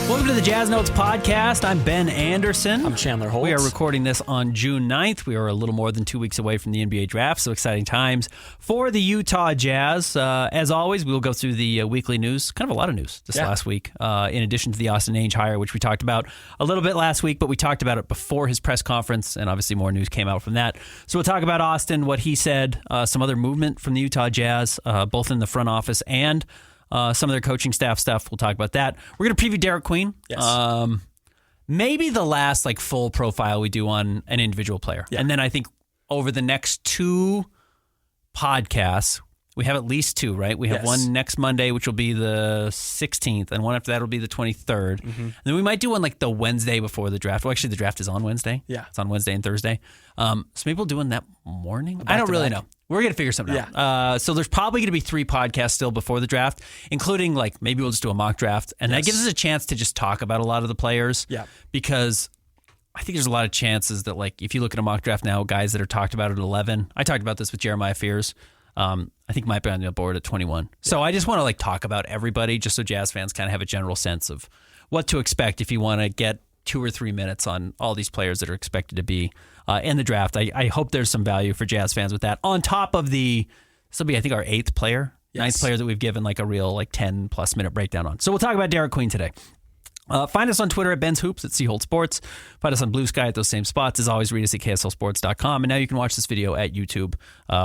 Welcome to the Jazz Notes podcast. I'm Ben Anderson. I'm Chandler Holt. We are recording this on June 9th. We are a little more than 2 weeks away from the NBA draft, so exciting times for the Utah Jazz. As always, we will go through the weekly news. Kind of a lot of news this last week, in addition to the Austin Ainge hire, which we talked about a little bit last week, but we talked about it before his press conference, and obviously more news came out from that. So we'll talk about Austin, what he said, some other movement from the Utah Jazz, both in the front office and some of their coaching staff stuff. We'll talk about that. We're going to preview Derik Queen. Yes. Maybe the last full profile we do on an individual player. Yeah. And then I think over the next two podcasts, we have at least two, right? We have one next Monday, which will be the 16th, and one after that will be the 23rd. Mm-hmm. And then we might do one the Wednesday before the draft. Well, actually, the draft is on Wednesday. Yeah. It's on Wednesday and Thursday. So maybe we'll do one that morning. I don't really know. We're going to figure something out. So there's probably going to be 3 podcasts still before the draft, including maybe we'll just do a mock draft. And that gives us a chance to just talk about a lot of the players. Yeah. Because I think there's a lot of chances that if you look at a mock draft now, guys that are talked about at 11, I talked about this with Jeremiah Fears. I think might be on the board at 21. So I just want to talk about everybody just so Jazz fans kind of have a general sense of what to expect if you want to get 2 or 3 minutes on all these players that are expected to be in the draft. I hope there's some value for Jazz fans with that. On top of this will be, I think, our 8th player, 9th player that we've given a real 10+ minute breakdown on. So we'll talk about Derik Queen today. Find us on Twitter at Ben's Hoops, at Holt Sports. Find us on Blue Sky at those same spots. As always, read us at KSLSports.com. And now you can watch this video at YouTube,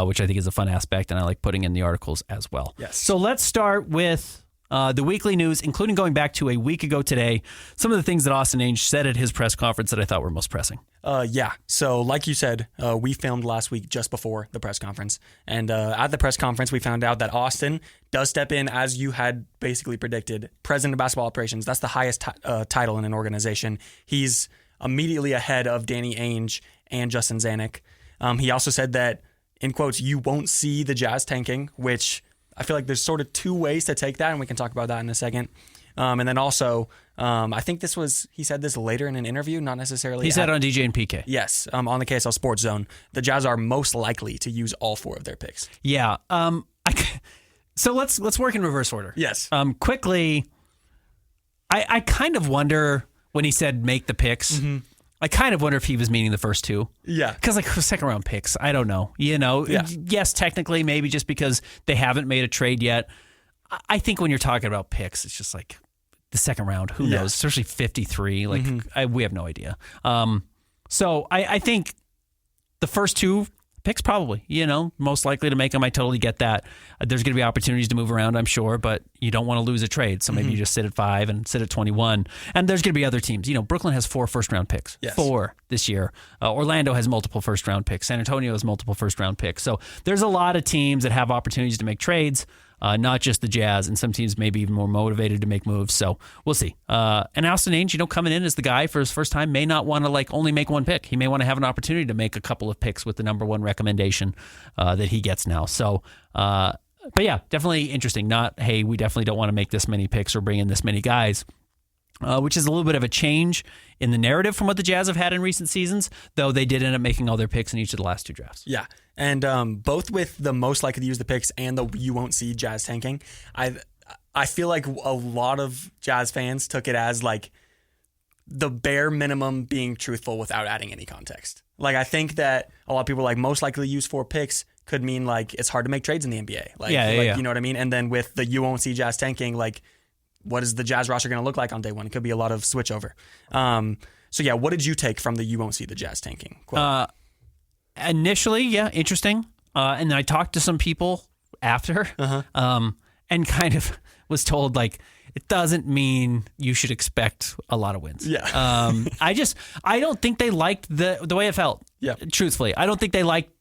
which I think is a fun aspect, and I like putting in the articles as well. Yes. So let's start with the weekly news, including going back to a week ago today, some of the things that Austin Ainge said at his press conference that I thought were most pressing. So like you said, we filmed last week just before the press conference. And at the press conference, we found out that Austin does step in, as you had basically predicted, president of basketball operations. That's the highest title in an organization. He's immediately ahead of Danny Ainge and Justin Zanuck. He also said that, in quotes, you won't see the Jazz tanking, which I feel like there's sort of 2 ways to take that, and we can talk about that in a second. And then also, I think he said this later in an interview, not necessarily. He said on DJ and PK. Yes, on the KSL Sports Zone, the Jazz are most likely to use all 4 of their picks. Yeah. So let's work in reverse order. Yes. Quickly, I kind of wonder when he said make the picks. Mm-hmm. I kind of wonder if he was meaning the first 2. Yeah. Because second round picks, I don't know. Yes, technically, maybe just because they haven't made a trade yet. I think when you're talking about picks, it's just the second round. Who knows? Especially 53. We have no idea. So I think the first 2 picks probably, most likely to make them. I totally get that. There's going to be opportunities to move around, I'm sure, but you don't want to lose a trade. So maybe you just sit at 5 and sit at 21. And there's going to be other teams. Brooklyn has 4 first-round picks. Yes. 4 this year. Orlando has multiple first-round picks. San Antonio has multiple first-round picks. So there's a lot of teams that have opportunities to make trades. Not just the Jazz, and some teams may be even more motivated to make moves. So we'll see. And Austin Ainge, coming in as the guy for his first time, may not want to only make 1 pick. He may want to have an opportunity to make a couple of picks with the number 1 recommendation that he gets now. So, but yeah, definitely interesting. Not, hey, we definitely don't want to make this many picks or bring in this many guys. Which is a little bit of a change in the narrative from what the Jazz have had in recent seasons, though they did end up making all their picks in each of the last 2 drafts. Yeah, and both with the most likely to use the picks and the you won't see Jazz tanking, I feel like a lot of Jazz fans took it as the bare minimum being truthful without adding any context. I think that a lot of people most likely to use 4 picks could mean it's hard to make trades in the NBA. You know what I mean? And then with the you won't see Jazz tanking, what is the Jazz roster going to look like on day 1? It could be a lot of switchover. What did you take from the you won't see the Jazz tanking quote? Initially, interesting. And then I talked to some people after and kind of was told, it doesn't mean you should expect a lot of wins. Yeah. I don't think they liked the way it felt. Yeah. Truthfully, I don't think they liked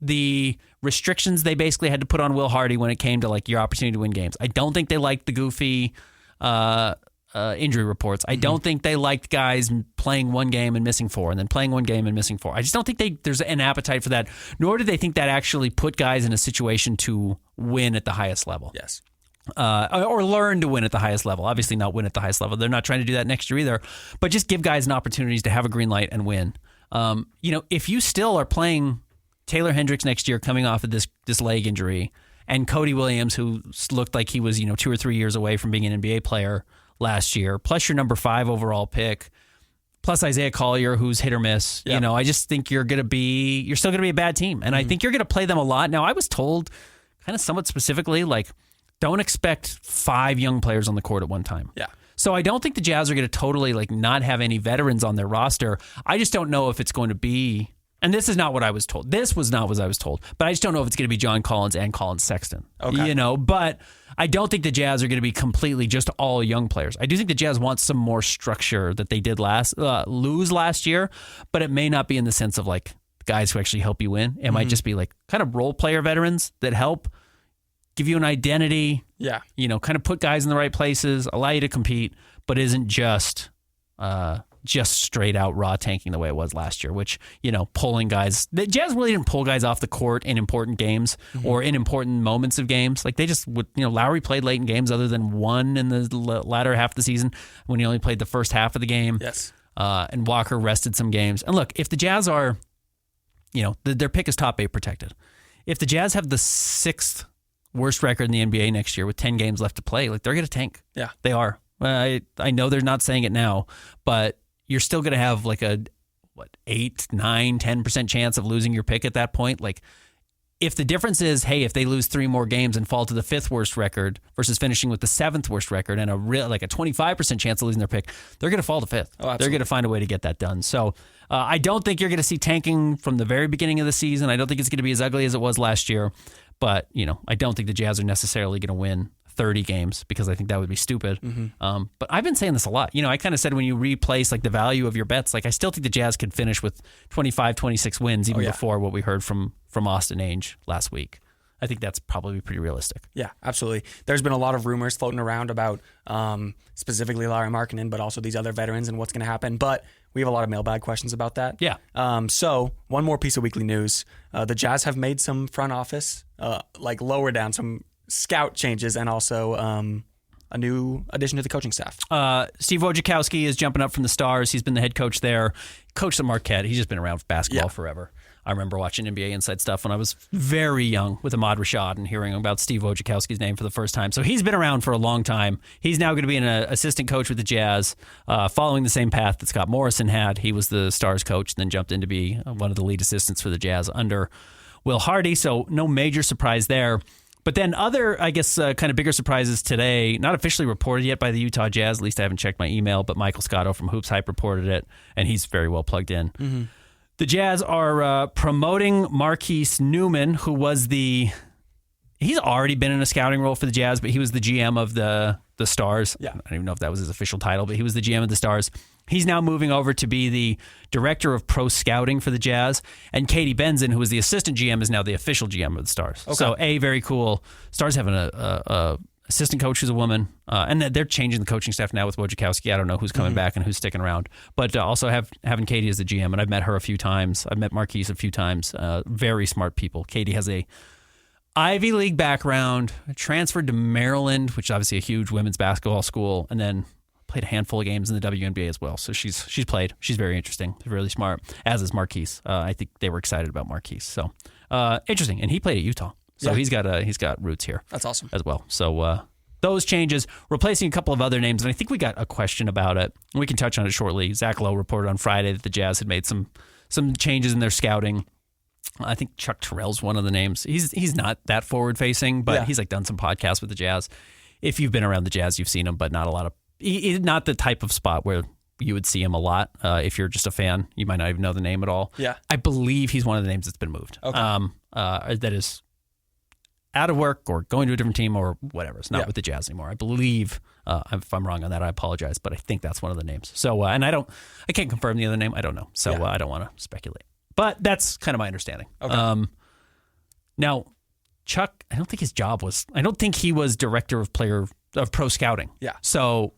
the restrictions they basically had to put on Will Hardy when it came to your opportunity to win games. I don't think they liked the goofy injury reports. I don't think they liked guys playing 1 game and missing 4 and then playing 1 game and missing 4. I just don't think there's an appetite for that, nor do they think that actually put guys in a situation to win at the highest level. Yes. Or learn to win at the highest level. Obviously not win at the highest level. They're not trying to do that next year either, but just give guys an opportunity to have a green light and win. If you still are playing Taylor Hendricks next year coming off of this leg injury, and Cody Williams, who looked like he was 2 or 3 years away from being an NBA player last year, plus your number 5 overall pick, plus Isaiah Collier, who's hit or miss. Yeah. You know, I just think you're still going to be a bad team. And I think you're going to play them a lot. Now, I was told kind of somewhat specifically, like, don't expect 5 young players on the court at one time. Yeah. So I don't think the Jazz are going to totally like not have any veterans on their roster. I just don't know if it's going to be, and this is not what I was told. This was not what I was told. But I just don't know if it's going to be John Collins and Colin Sexton. Okay. You know, but I don't think the Jazz are going to be completely just all young players. I do think the Jazz want some more structure that they did lose last year, but it may not be in the sense of like guys who actually help you win. It might just be like kind of role player veterans that help give you an identity. Yeah. You know, kind of put guys in the right places, allow you to compete, but isn't just straight out raw tanking the way it was last year, which, you know, pulling guys. The Jazz really didn't pull guys off the court in important games or in important moments of games. Like they just would, you know, Lowry played late in games other than one in the latter half of the season when he only played the first half of the game. Yes. And Walker rested some games. And look, if the Jazz are, you know, their pick is top 8 protected. If the Jazz have the 6th worst record in the NBA next year with 10 games left to play, like they're going to tank. Yeah. They are. I know they're not saying it now, but you're still going to have like a 8, 9, 10% chance of losing your pick at that point. Like if the difference is, hey, if they lose 3 more games and fall to the 5th worst record versus finishing with the 7th worst record and a 25% chance of losing their pick, they're going to fall to 5th. Oh, they're going to find a way to get that done. So I don't think you're going to see tanking from the very beginning of the season. I don't think it's going to be as ugly as it was last year. But, you know, I don't think the Jazz are necessarily going to win 30 games because I think that would be stupid. But I've been saying this a lot. You know, I kind of said when you replace like the value of your bets, like I still think the Jazz could finish with 25, 26 wins even before what we heard from Austin Ainge last week. I think that's probably pretty realistic. Yeah, absolutely. There's been a lot of rumors floating around about specifically Larry Markkinen, but also these other veterans and what's going to happen. But we have a lot of mailbag questions about that. Yeah. So one more piece of weekly news. The Jazz have made some front office, like lower down, some scout changes and also a new addition to the coaching staff. Steve Wojciechowski is jumping up from the Stars. He's been the head coach there. Coached at Marquette. He's just been around for basketball forever. I remember watching NBA Inside Stuff when I was very young with Ahmad Rashad and hearing about Steve Wojciechowski's name for the first time. So he's been around for a long time. He's now going to be an assistant coach with the Jazz, following the same path that Scott Morrison had. He was the Stars coach and then jumped in to be one of the lead assistants for the Jazz under Will Hardy. So no major surprise there. But then other, I guess, kind of bigger surprises today, not officially reported yet by the Utah Jazz. At least I haven't checked my email, but Michael Scotto from Hoops Hype reported it, and he's very well plugged in. The Jazz are promoting Marquise Newman, who was he's already been in a scouting role for the Jazz, but he was the GM of the Stars. Yeah. I don't even know if that was his official title, but he was the GM of the Stars. He's now moving over to be the director of pro scouting for the Jazz. And Katie Benzin, who was the assistant GM, is now the official GM of the Stars. Okay. So, very cool. Stars having a assistant coach who's a woman. And they're changing the coaching staff now with Wojciechowski. I don't know who's coming back and who's sticking around. But also having Katie as the GM. And I've met her a few times. I've met Marquise a few times. Very smart people. Katie has a Ivy League background, transferred to Maryland, which is obviously a huge women's basketball school, and then played a handful of games in the WNBA as well. So she's played. She's very interesting, really smart, as is Marquise. I think they were excited about Marquise. So interesting. And he played at Utah. So he's got roots here. That's awesome. As well. So those changes, replacing a couple of other names, and I think we got a question about it. We can touch on it shortly. Zach Lowe reported on Friday that the Jazz had made some changes in their scouting. I think Chuck Terrell's one of the names. He's not that forward facing, but he's like done some podcasts with the Jazz. If you've been around the Jazz, you've seen him, but not a lot of. He's not the type of spot where you would see him a lot. If you're just a fan, you might not even know the name at all. Yeah, I believe he's one of the names that's been moved. Okay. That is out of work or going to a different team or whatever. It's not with the Jazz anymore. I believe. If I'm wrong on that, I apologize, but I think that's one of the names. So, and I can't confirm the other name. I don't know. So I don't want to speculate. But that's kind of my understanding. Okay. Now, Chuck, I don't think he was director of pro scouting. Yeah. So,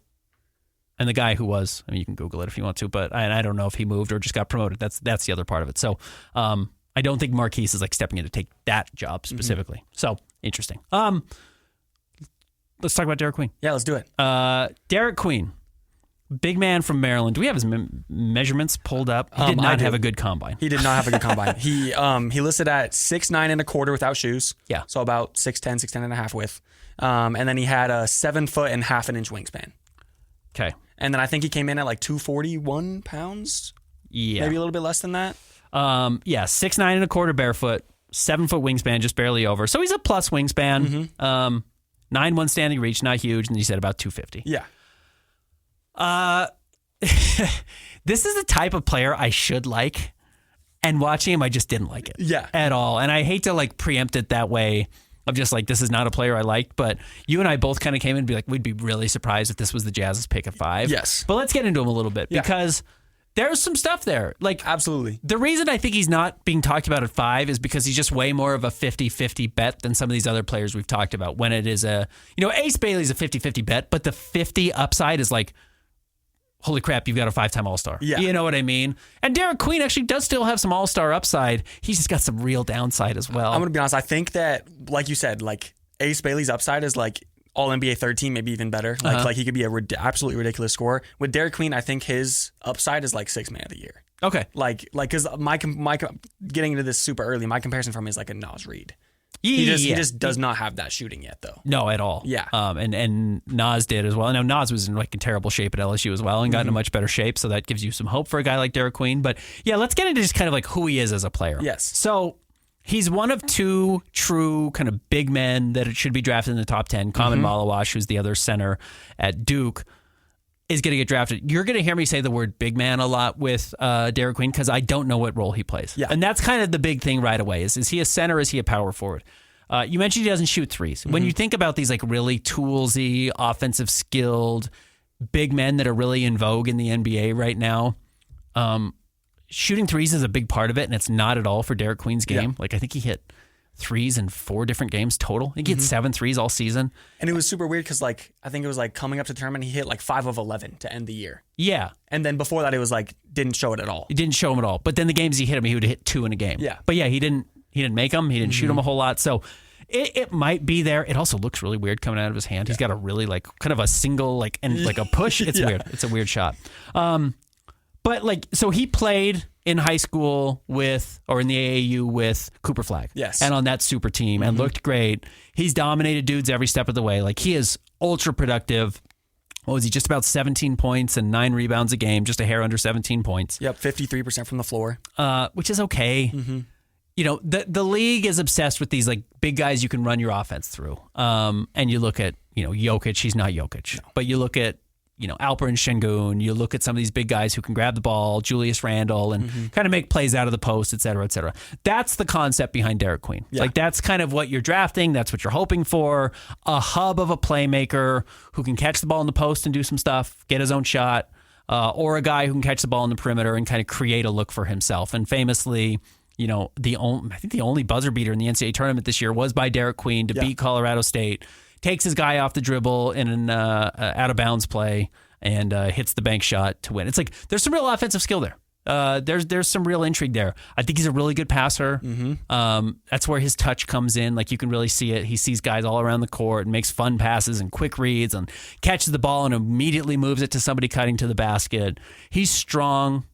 and the guy who was, I mean, you can Google it if you want to, but I don't know if he moved or just got promoted. That's the other part of it. So, I don't think Marquise is like stepping in to take that job specifically. So, interesting. Let's talk about Derik Queen. Yeah, let's do it. Derik Queen. Big man from Maryland. Do we have his measurements pulled up? He did not have a good combine. He did not have a good combine. He listed at 6'9" and a quarter without shoes. Yeah. So about 6'10", 6'10" and a half width. And then he had a 7 foot and half an inch wingspan. Okay. And then I think he came in at like 241 pounds. Yeah. Maybe a little bit less than that. 6'9" and a quarter barefoot, 7 foot wingspan, just barely over. So he's a plus wingspan. 9'1" standing reach, not huge. And you said about 250. Yeah. This is the type of player I should like. And watching him, I just didn't like it. Yeah. At all. And I hate to like preempt it that way. I'm just like, this is not a player I liked. But you and I both kind of came in and be like, we'd be really surprised if this was the Jazz's pick at 5. Yes. But let's get into him a little bit because there's some stuff there. Like, absolutely. The reason I think he's not being talked about at 5 is because he's just way more of a 50-50 bet than some of these other players we've talked about. When it is Ace Bailey's a 50-50 bet, but the 50 upside is like, holy crap, you've got a 5-time All-Star. Yeah. You know what I mean? And Derik Queen actually does still have some All-Star upside. He's just got some real downside as well. I'm going to be honest. I think that, like you said, like Ace Bailey's upside is like All-NBA third team, maybe even better. Like he could be a absolutely ridiculous scorer. With Derik Queen, I think his upside is like 6th man of the year. Okay. Like because my getting into this super early, my comparison from him is like a Nas Reed. Yeah, he just does not have that shooting yet, though. No, at all. Yeah. And Nas did as well. I know Nas was in like in terrible shape at LSU as well and got in a much better shape, so that gives you some hope for a guy like Derik Queen. But yeah, let's get into just kind of like who he is as a player. Yes. So he's one of 2 true kind of big men that it should be drafted in the top 10. Common Malawash, who's the other center at Duke, is going to get drafted. You're going to hear me say the word big man a lot with Derik Queen because I don't know what role he plays. Yeah. And that's kind of the big thing right away. Is he a center? Is he a power forward? You mentioned he doesn't shoot threes. When you think about these like really toolsy, offensive skilled big men that are really in vogue in the NBA right now, shooting threes is a big part of it, and it's not at all for Derik Queen's game. Yeah. Like I think he hit threes in 4 different games total. I think he hit 7 threes all season. And it was super weird because like I think it was like coming up to the tournament, he hit like 5 of 11 to end the year. Yeah. And then before that, it was like didn't show it at all. He didn't show him at all. But then the games he hit him, he would hit 2 in a game. Yeah. But yeah, he didn't make them. He didn't shoot them a whole lot. So it might be there. It also looks really weird coming out of his hand. He's got a really like kind of a single like and like a push. It's weird. It's a weird shot. But like so he played in high school or in the AAU with Cooper Flagg. Yes. And on that super team and looked great. He's dominated dudes every step of the way. Like he is ultra productive. What was he? Just about 17 points and 9 rebounds a game, just a hair under 17 points. Yep, 53% from the floor. Which is okay. You know, the league is obsessed with these like big guys you can run your offense through. And you look at, Jokic, he's not Jokic. No. But you look at, Alperen Şengün, you look at some of these big guys who can grab the ball, Julius Randle, and kind of make plays out of the post, et cetera, et cetera. That's the concept behind Derik Queen. Yeah. Like that's kind of what you're drafting. That's what you're hoping for. A hub of a playmaker who can catch the ball in the post and do some stuff, get his own shot, or a guy who can catch the ball in the perimeter and kind of create a look for himself. And famously, I think the only buzzer beater in the NCAA tournament this year was by Derik Queen to beat Colorado State. Takes his guy off the dribble in an out of bounds play and hits the bank shot to win. It's like there's some real offensive skill there. There's some real intrigue there. I think he's a really good passer. That's where his touch comes in. Like you can really see it. He sees guys all around the court and makes fun passes and quick reads and catches the ball and immediately moves it to somebody cutting to the basket. He's strong.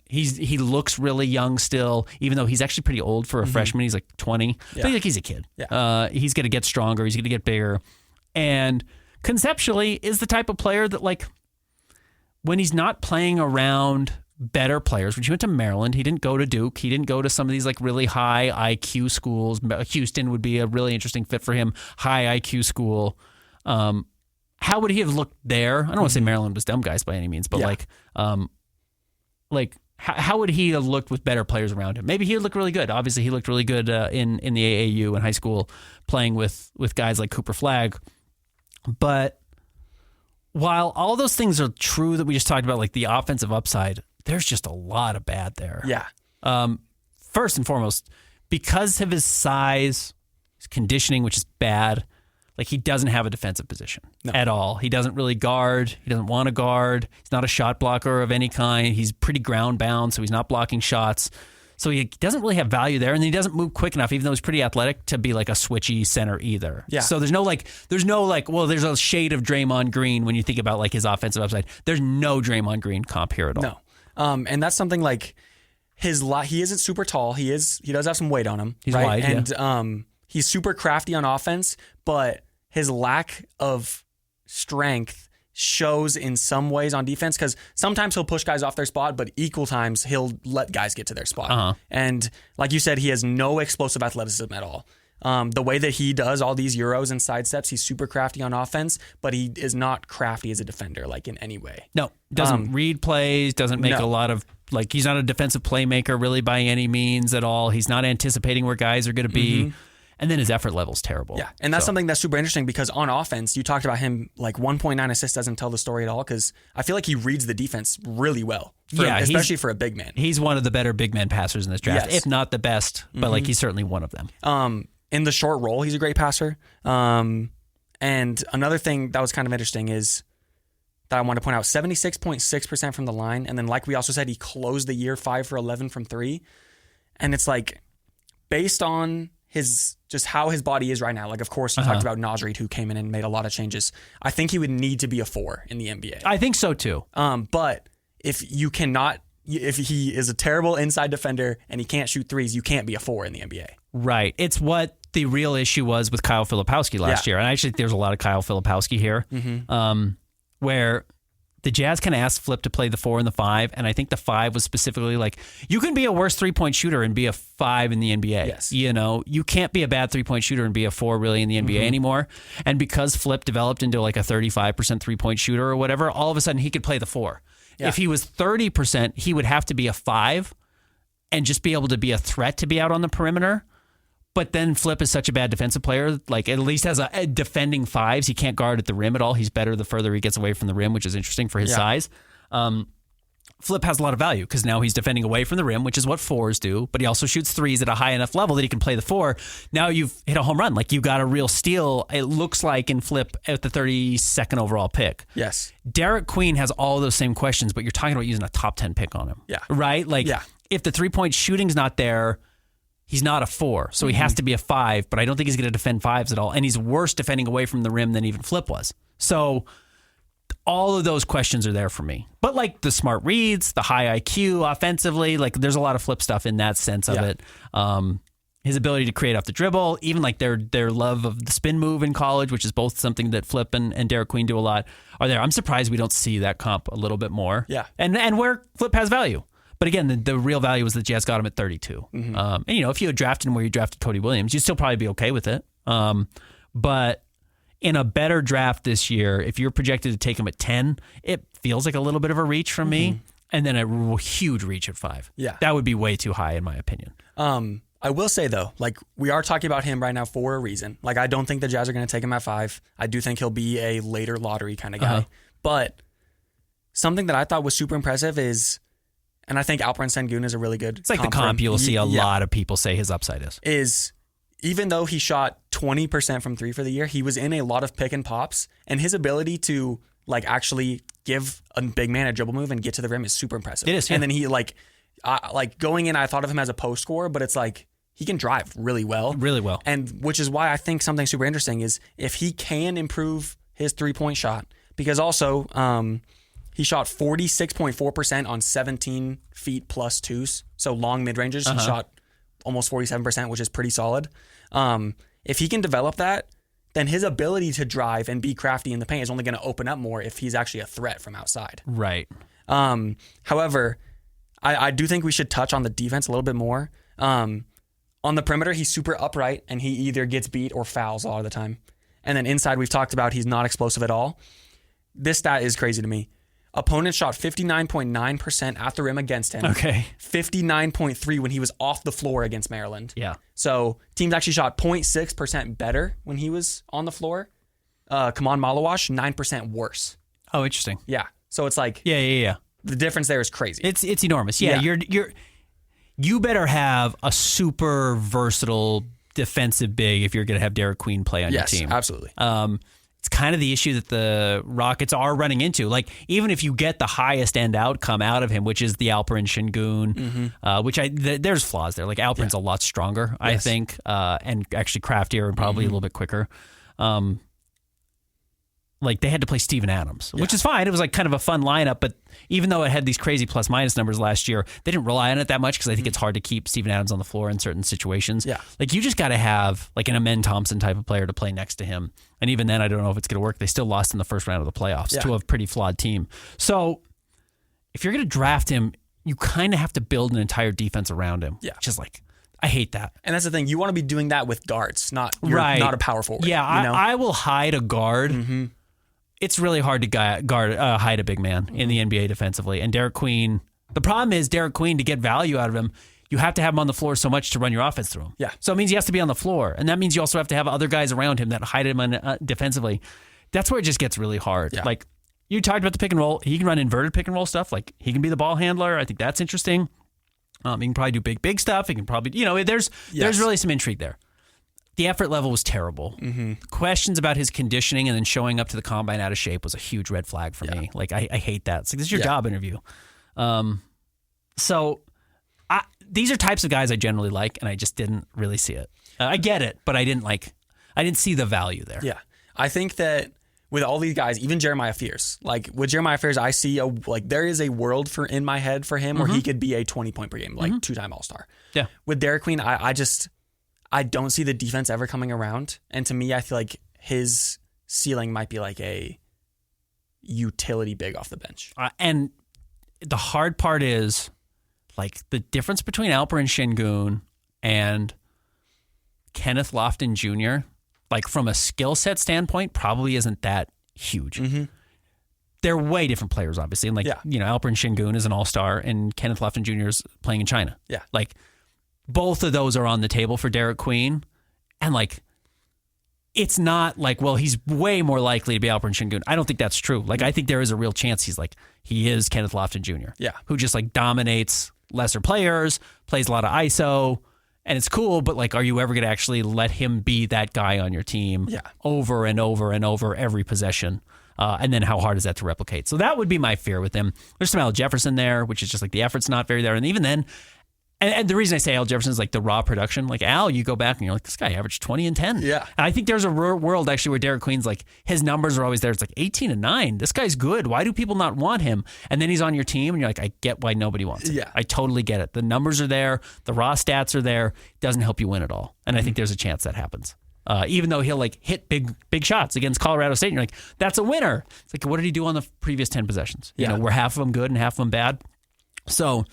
He looks really young still, even though he's actually pretty old for a freshman. He's like 20. Yeah. But he's a kid. Yeah. He's going to get stronger. He's going to get bigger. And conceptually is the type of player that like when he's not playing around better players, when he went to Maryland, he didn't go to Duke. He didn't go to some of these like really high IQ schools. Houston would be a really interesting fit for him. High IQ school. How would he have looked there? I don't want to say Maryland was dumb guys by any means, but how would he have looked with better players around him? Maybe he would look really good. Obviously, he looked really good in the AAU in high school, playing with guys like Cooper Flagg. But while all those things are true that we just talked about, like the offensive upside, there's just a lot of bad there. Yeah. First and foremost, because of his size, his conditioning, which is bad, like he doesn't have a defensive position at all. He doesn't really guard. He doesn't want to guard. He's not a shot blocker of any kind. He's pretty ground bound, so he's not blocking shots. So he doesn't really have value there, and then he doesn't move quick enough, even though he's pretty athletic, to be like a switchy center either. Yeah. So there's no well, there's a shade of Draymond Green when you think about like his offensive upside. There's no Draymond Green comp here at all. No. And that's something like he isn't super tall. He does have some weight on him. He's right? wide, and he's super crafty on offense, but his lack of strength shows in some ways on defense, because sometimes he'll push guys off their spot, but equal times he'll let guys get to their spot. And like you said, he has no explosive athleticism at all. The way that he does all these Euros and sidesteps, he's super crafty on offense, but he is not crafty as a defender, like in any way. No, doesn't read plays, doesn't make a lot of, like, he's not a defensive playmaker really by any means at all. He's not anticipating where guys are going to be. And then his effort level's terrible. Yeah, and that's something that's super interesting, because on offense, you talked about him, like 1.9 assists doesn't tell the story at all, because I feel like he reads the defense really well, especially for a big man. He's one of the better big man passers in this draft, if not the best, but like he's certainly one of them. In the short roll, he's a great passer. And another thing that was kind of interesting is that I want to point out, 76.6% from the line, and then like we also said, he closed the year 5 for 11 from 3. And it's like, based on just how his body is right now. Like, of course, you talked about Nasrid, who came in and made a lot of changes. I think he would need to be a 4 in the NBA. I think so too. But if he is a terrible inside defender and he can't shoot threes, you can't be a 4 in the NBA. Right. It's what the real issue was with Kyle Filipowski last year. And actually, there's a lot of Kyle Filipowski here, where the Jazz kind of asked Flip to play the 4 and the 5, and I think the 5 was specifically like, you can be a worse 3-point shooter and be a 5 in the NBA. Yes. You know, you can't be a bad 3-point shooter and be a 4 really in the NBA anymore. And because Flip developed into like a 35% 3-point shooter or whatever, all of a sudden he could play the 4. Yeah. If he was 30%, he would have to be a 5 and just be able to be a threat to be out on the perimeter. But then Flip is such a bad defensive player, like at least has a defending 5s. He can't guard at the rim at all. He's better the further he gets away from the rim, which is interesting for his size. Flip has a lot of value because now he's defending away from the rim, which is what 4s do, but he also shoots 3s at a high enough level that he can play the 4. Now you've hit a home run. Like, you got a real steal, it looks like, in Flip at the 32nd overall pick. Yes. Derik Queen has all those same questions, but you're talking about using a top 10 pick on him. Yeah. Right? Like, if the 3-point shooting's not there, he's not a 4, so he has to be a 5, but I don't think he's going to defend 5s at all. And he's worse defending away from the rim than even Flip was. So all of those questions are there for me. But like the smart reads, the high IQ offensively, like there's a lot of Flip stuff in that sense of it. His ability to create off the dribble, even like their love of the spin move in college, which is both something that Flip and Derik Queen do a lot, are there. I'm surprised we don't see that comp a little bit more. Yeah. And where Flip has value. But again, the real value was the Jazz got him at 32. And, you know, if you had drafted him where you drafted Cody Williams, you'd still probably be okay with it. But in a better draft this year, if you're projected to take him at 10, it feels like a little bit of a reach from me. And then a huge reach at 5. Yeah. That would be way too high, in my opinion. I will say, though, like, we are talking about him right now for a reason. Like, I don't think the Jazz are going to take him at 5. I do think he'll be a later lottery kind of guy. But something that I thought was super impressive is, and I think Alperen Sengun is a really good It's like the comp you'll see a lot of people say his upside is even though he shot 20% from 3 for the year, he was in a lot of pick and pops, and his ability to like actually give a big man a dribble move and get to the rim is super impressive. It is, yeah. And then he like going in, I thought of him as a post scorer, but it's like he can drive really well. Really well. And which is why I think something super interesting is if he can improve his 3-point shot, because also he shot 46.4% on 17 feet plus 2s. So long mid-ranges. He shot almost 47%, which is pretty solid. If he can develop that, then his ability to drive and be crafty in the paint is only going to open up more if he's actually a threat from outside. Right. However, I do think we should touch on the defense a little bit more. On the perimeter, he's super upright, and he either gets beat or fouls a lot of the time. And then inside, we've talked about he's not explosive at all. This stat is crazy to me. Opponents shot 59.9% at the rim against him. Okay. 59.3% when he was off the floor against Maryland. Yeah. So teams actually shot 0.6% better when he was on the floor. Kaman Malawash, 9% worse. Oh, interesting. Yeah. So it's like Yeah. the difference there is crazy. It's enormous. Yeah. You better have a super versatile defensive big if you're going to have Derik Queen play on your team. Yes, absolutely. It's kind of the issue that the Rockets are running into. Like, even if you get the highest end outcome out of him, which is the Alperen Sengun, which there's flaws there. Like, Alperen's a lot stronger, I think, and actually craftier and probably a little bit quicker. like they had to play Steven Adams, which is fine. It was like kind of a fun lineup, but even though it had these crazy plus minus numbers last year, they didn't rely on it that much because I think it's hard to keep Steven Adams on the floor in certain situations. Yeah. Like you just got to have like an Amen Thompson type of player to play next to him. And even then, I don't know if it's going to work. They still lost in the first round of the playoffs to a pretty flawed team. So if you're going to draft him, you kind of have to build an entire defense around him. Yeah. Which is like, I hate that. And that's the thing. You want to be doing that with guards, not a power forward. Yeah, I will hide a guard. Mm-hmm. It's really hard to hide a big man in the NBA defensively. And Derik Queen, the problem is Derik Queen, to get value out of him, you have to have him on the floor so much to run your offense through him. Yeah. So it means he has to be on the floor. And that means you also have to have other guys around him that hide him defensively. That's where it just gets really hard. Yeah. Like you talked about the pick and roll. He can run inverted pick and roll stuff. Like he can be the ball handler. I think that's interesting. He can probably do big stuff. He can probably, there's really some intrigue there. The effort level was terrible. Mm-hmm. Questions about his conditioning and then showing up to the combine out of shape was a huge red flag for me. Like, I hate that. It's like, this is your job interview. So these are types of guys I generally like, and I just didn't really see it. I get it, but I didn't see the value there. Yeah. I think that with all these guys, even Jeremiah Fears, like with Jeremiah Fears, I see there is a world in my head for him where he could be a 20-point per game, like two-time All-Star. Yeah. With Derik Queen, I don't see the defense ever coming around. And to me, I feel like his ceiling might be like a utility big off the bench. And the hard part is like the difference between Alperen Şengün and Kenneth Lofton Jr., like from a skill set standpoint, probably isn't that huge. Mm-hmm. They're way different players, obviously. And Alperen Şengün is an all-star and Kenneth Lofton Jr. is playing in China. Yeah. Like both of those are on the table for Derik Queen. And like, it's not like, well, he's way more likely to be Alperen Şengün. I don't think that's true. Like, I think there is a real chance he is Kenneth Lofton Jr. Yeah. Who just like dominates lesser players, plays a lot of ISO. And it's cool, but like, are you ever going to actually let him be that guy on your team over and over and over every possession? And then how hard is that to replicate? So that would be my fear with him. There's some Al Jefferson there, which is just like the effort's not very there. And even then, and the reason I say Al Jefferson is like the raw production. Like Al, you go back and you're like, this guy averaged 20 and 10. Yeah. And I think there's a world actually where Derik Queen's like, his numbers are always there. It's like 18 and 9. This guy's good. Why do people not want him? And then he's on your team and you're like, I get why nobody wants him. Yeah. I totally get it. The numbers are there. The raw stats are there. It doesn't help you win at all. And I think there's a chance that happens. Even though he'll like hit big shots against Colorado State. And you're like, that's a winner. It's like, what did he do on the previous 10 possessions? You know, were half of them good and half of them bad? So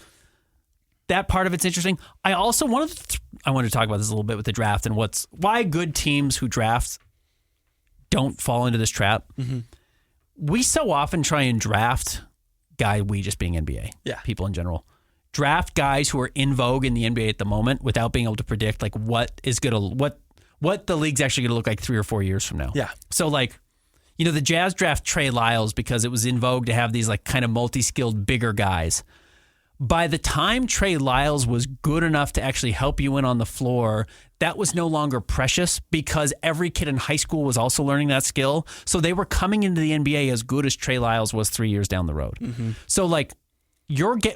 that part of it's interesting. I also wanted to talk about this a little bit with the draft and why good teams who draft don't fall into this trap. Mm-hmm. We so often try and draft we just being NBA, people in general, draft guys who are in vogue in the NBA at the moment without being able to predict like what the league's actually going to look like 3 or 4 years from now. Yeah. So like, the Jazz draft Trey Lyles because it was in vogue to have these like kind of multi-skilled bigger guys. By the time Trey Lyles was good enough to actually help you win on the floor, that was no longer precious because every kid in high school was also learning that skill. So they were coming into the NBA as good as Trey Lyles was 3 years down the road. Mm-hmm. So like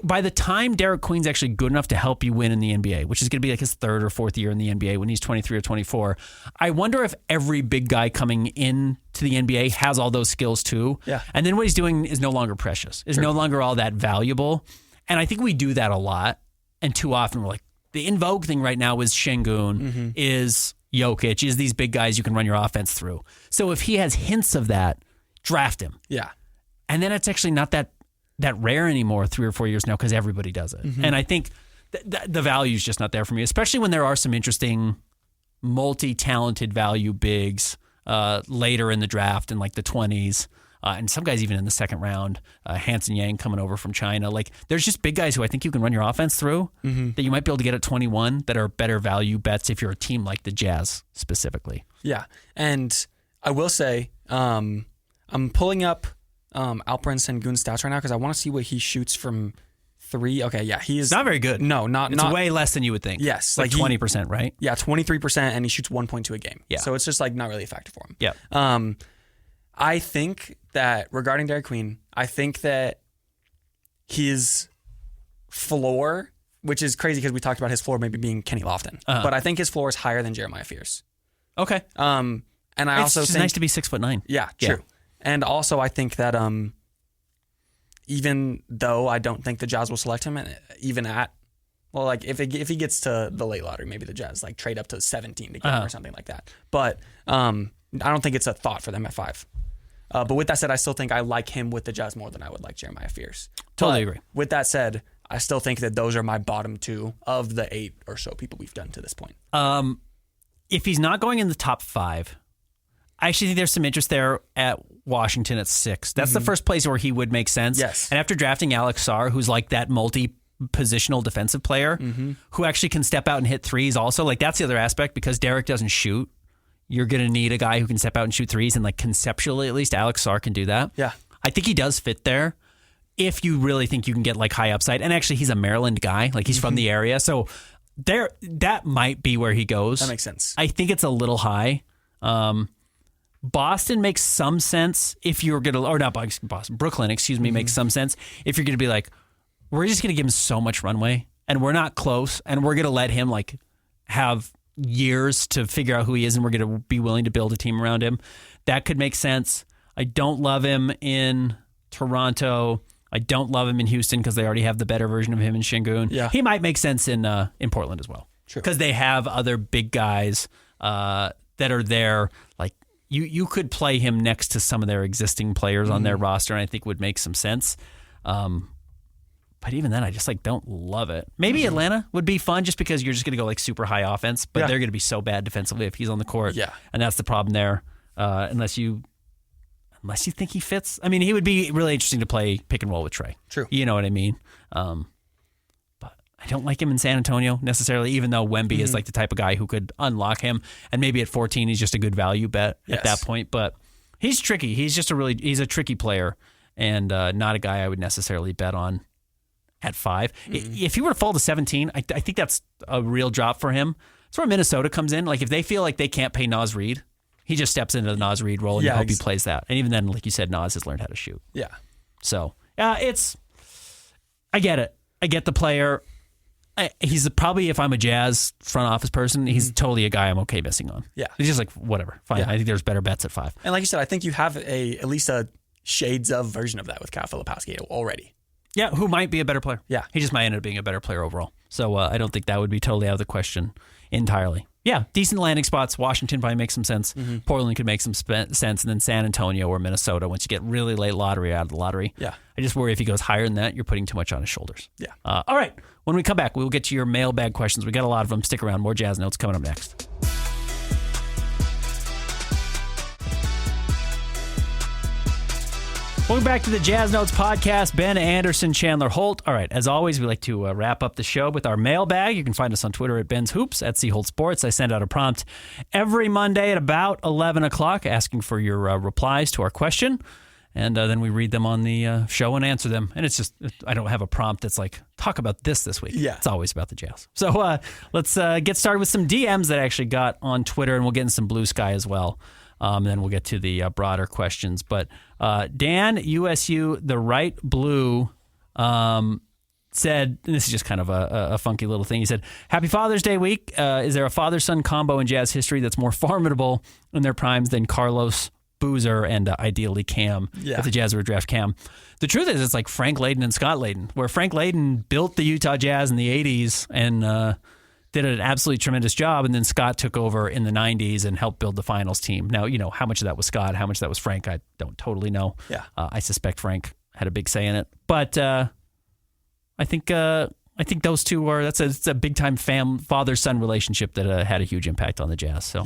by the time Derik Queen's actually good enough to help you win in the NBA, which is going to be like his 3rd or 4th year in the NBA when he's 23 or 24, I wonder if every big guy coming in to the NBA has all those skills too. Yeah. And then what he's doing is no longer precious, is no longer all that valuable. And I think we do that a lot. And too often we're like, the in vogue thing right now is Şengün, is Jokic, is these big guys you can run your offense through. So if he has hints of that, draft him. Yeah. And then it's actually not that rare anymore 3 or 4 years now because everybody does it. Mm-hmm. And I think the value is just not there for me, especially when there are some interesting multi-talented value bigs later in the draft in like the 20s. And some guys even in the second round, Hansen Yang coming over from China. Like, there's just big guys who I think you can run your offense through that you might be able to get at 21 that are better value bets if you're a team like the Jazz specifically. Yeah, and I will say, I'm pulling up Alperen Şengün's stats right now because I want to see what he shoots from 3. Okay, yeah, he's not very good. No, it's way less than you would think. Yes, like 20%, right? Yeah, 23%, and he shoots 1.2 a game. Yeah, so it's just like not really effective for him. Yeah. I think that regarding Derik Queen, I think that his floor, which is crazy because we talked about his floor maybe being Kenny Lofton, but I think his floor is higher than Jeremiah Fears. Okay. And I also think it's nice to be 6'9". Yeah, true. And also, I think that even though I don't think the Jazz will select him, even at, well, like if he gets to the late lottery, maybe the Jazz like trade up to 17 to get him or something like that. But I don't think it's a thought for them at 5. But with that said, I still think I like him with the Jazz more than I would like Jeremiah Fears. Totally agree. With that said, I still think that those are my bottom 2 of the 8 or so people we've done to this point. If he's not going in the top 5, I actually think there's some interest there at Washington at 6. That's the first place where he would make sense. Yes. And after drafting Alex Sarr, who's like that multi-positional defensive player who actually can step out and hit threes also, like that's the other aspect because Derik doesn't shoot. You're going to need a guy who can step out and shoot threes, and like conceptually at least Alex Sarr can do that. Yeah. I think he does fit there if you really think you can get like high upside. And actually he's a Maryland guy, like he's from the area. So that might be where he goes. That makes sense. I think it's a little high. Boston makes some sense if you're going to, or not Boston, Brooklyn, makes some sense if you're going to be like, we're just going to give him so much runway and we're not close and we're going to let him like have years to figure out who he is and we're going to be willing to build a team around him. That could make sense. I don't love him in Toronto. I don't love him in Houston because they already have the better version of him in Şengün. Yeah. He might make sense in Portland as well. True. Because they have other big guys that are there. Like you could play him next to some of their existing players on their roster, and I think would make some sense. But even then, I just like don't love it. Maybe Atlanta would be fun just because you're just going to go like super high offense, but they're going to be so bad defensively if he's on the court. Yeah, and that's the problem there. Unless you think he fits. I mean, he would be really interesting to play pick and roll with Trey. True. You know what I mean? But I don't like him in San Antonio necessarily, even though Wemby is like the type of guy who could unlock him. And maybe at 14, he's just a good value bet at that point. But he's tricky. He's just he's a tricky player and not a guy I would necessarily bet on at 5. If he were to fall to 17, I think that's a real drop for him. That's where Minnesota comes in. Like if they feel like they can't pay Naz Reid, he just steps into the Naz Reid role and you hope he plays that. And even then, like you said, Naz has learned how to shoot. Yeah. So, I get it. I get the player. He's probably, if I'm a Jazz front office person, he's totally a guy I'm okay missing on. Yeah. He's just like, whatever. Fine. Yeah. I think there's better bets at 5. And like you said, I think you have at least a shades of version of that with Kyle Filipowski already. Yeah, who might be a better player. Yeah. He just might end up being a better player overall. So I don't think that would be totally out of the question entirely. Yeah, decent landing spots. Washington probably makes some sense. Portland could make some sense. And then San Antonio or Minnesota once you get really late lottery out of the lottery. Yeah. I just worry if he goes higher than that, you're putting too much on his shoulders. Yeah. All right. When we come back, we will get to your mailbag questions. We got a lot of them. Stick around. More Jazz Notes coming up next. Welcome back to the Jazz Notes podcast. Ben Anderson, Chandler Holt. All right, as always, we like to wrap up the show with our mailbag. You can find us on Twitter at Ben's Hoops, at C Holt Sports. I send out a prompt every Monday at about 11 o'clock asking for your replies to our question. And then we read them on the show and answer them. And it's just, I don't have a prompt that's like, talk about this week. Yeah. It's always about the Jazz. So let's get started with some DMs that I actually got on Twitter, and we'll get in some Blue Sky as well. And then we'll get to the broader questions. But Dan, USU, the right blue, said, and this is just kind of a funky little thing. He said, Happy Father's Day week. Is there a father-son combo in Jazz history that's more formidable in their primes than Carlos Boozer and ideally Cam, if the Jazz were to draft Cam? The truth is, it's like Frank Layden and Scott Layden, where Frank Layden built the Utah Jazz in the 80s and did an absolutely tremendous job, and then Scott took over in the 90s and helped build the finals team. Now, you know, how much of that was Scott, how much of that was Frank, I don't totally know. Yeah. I suspect Frank had a big say in it. But I think those two are, it's a big-time father-son relationship that had a huge impact on the Jazz. So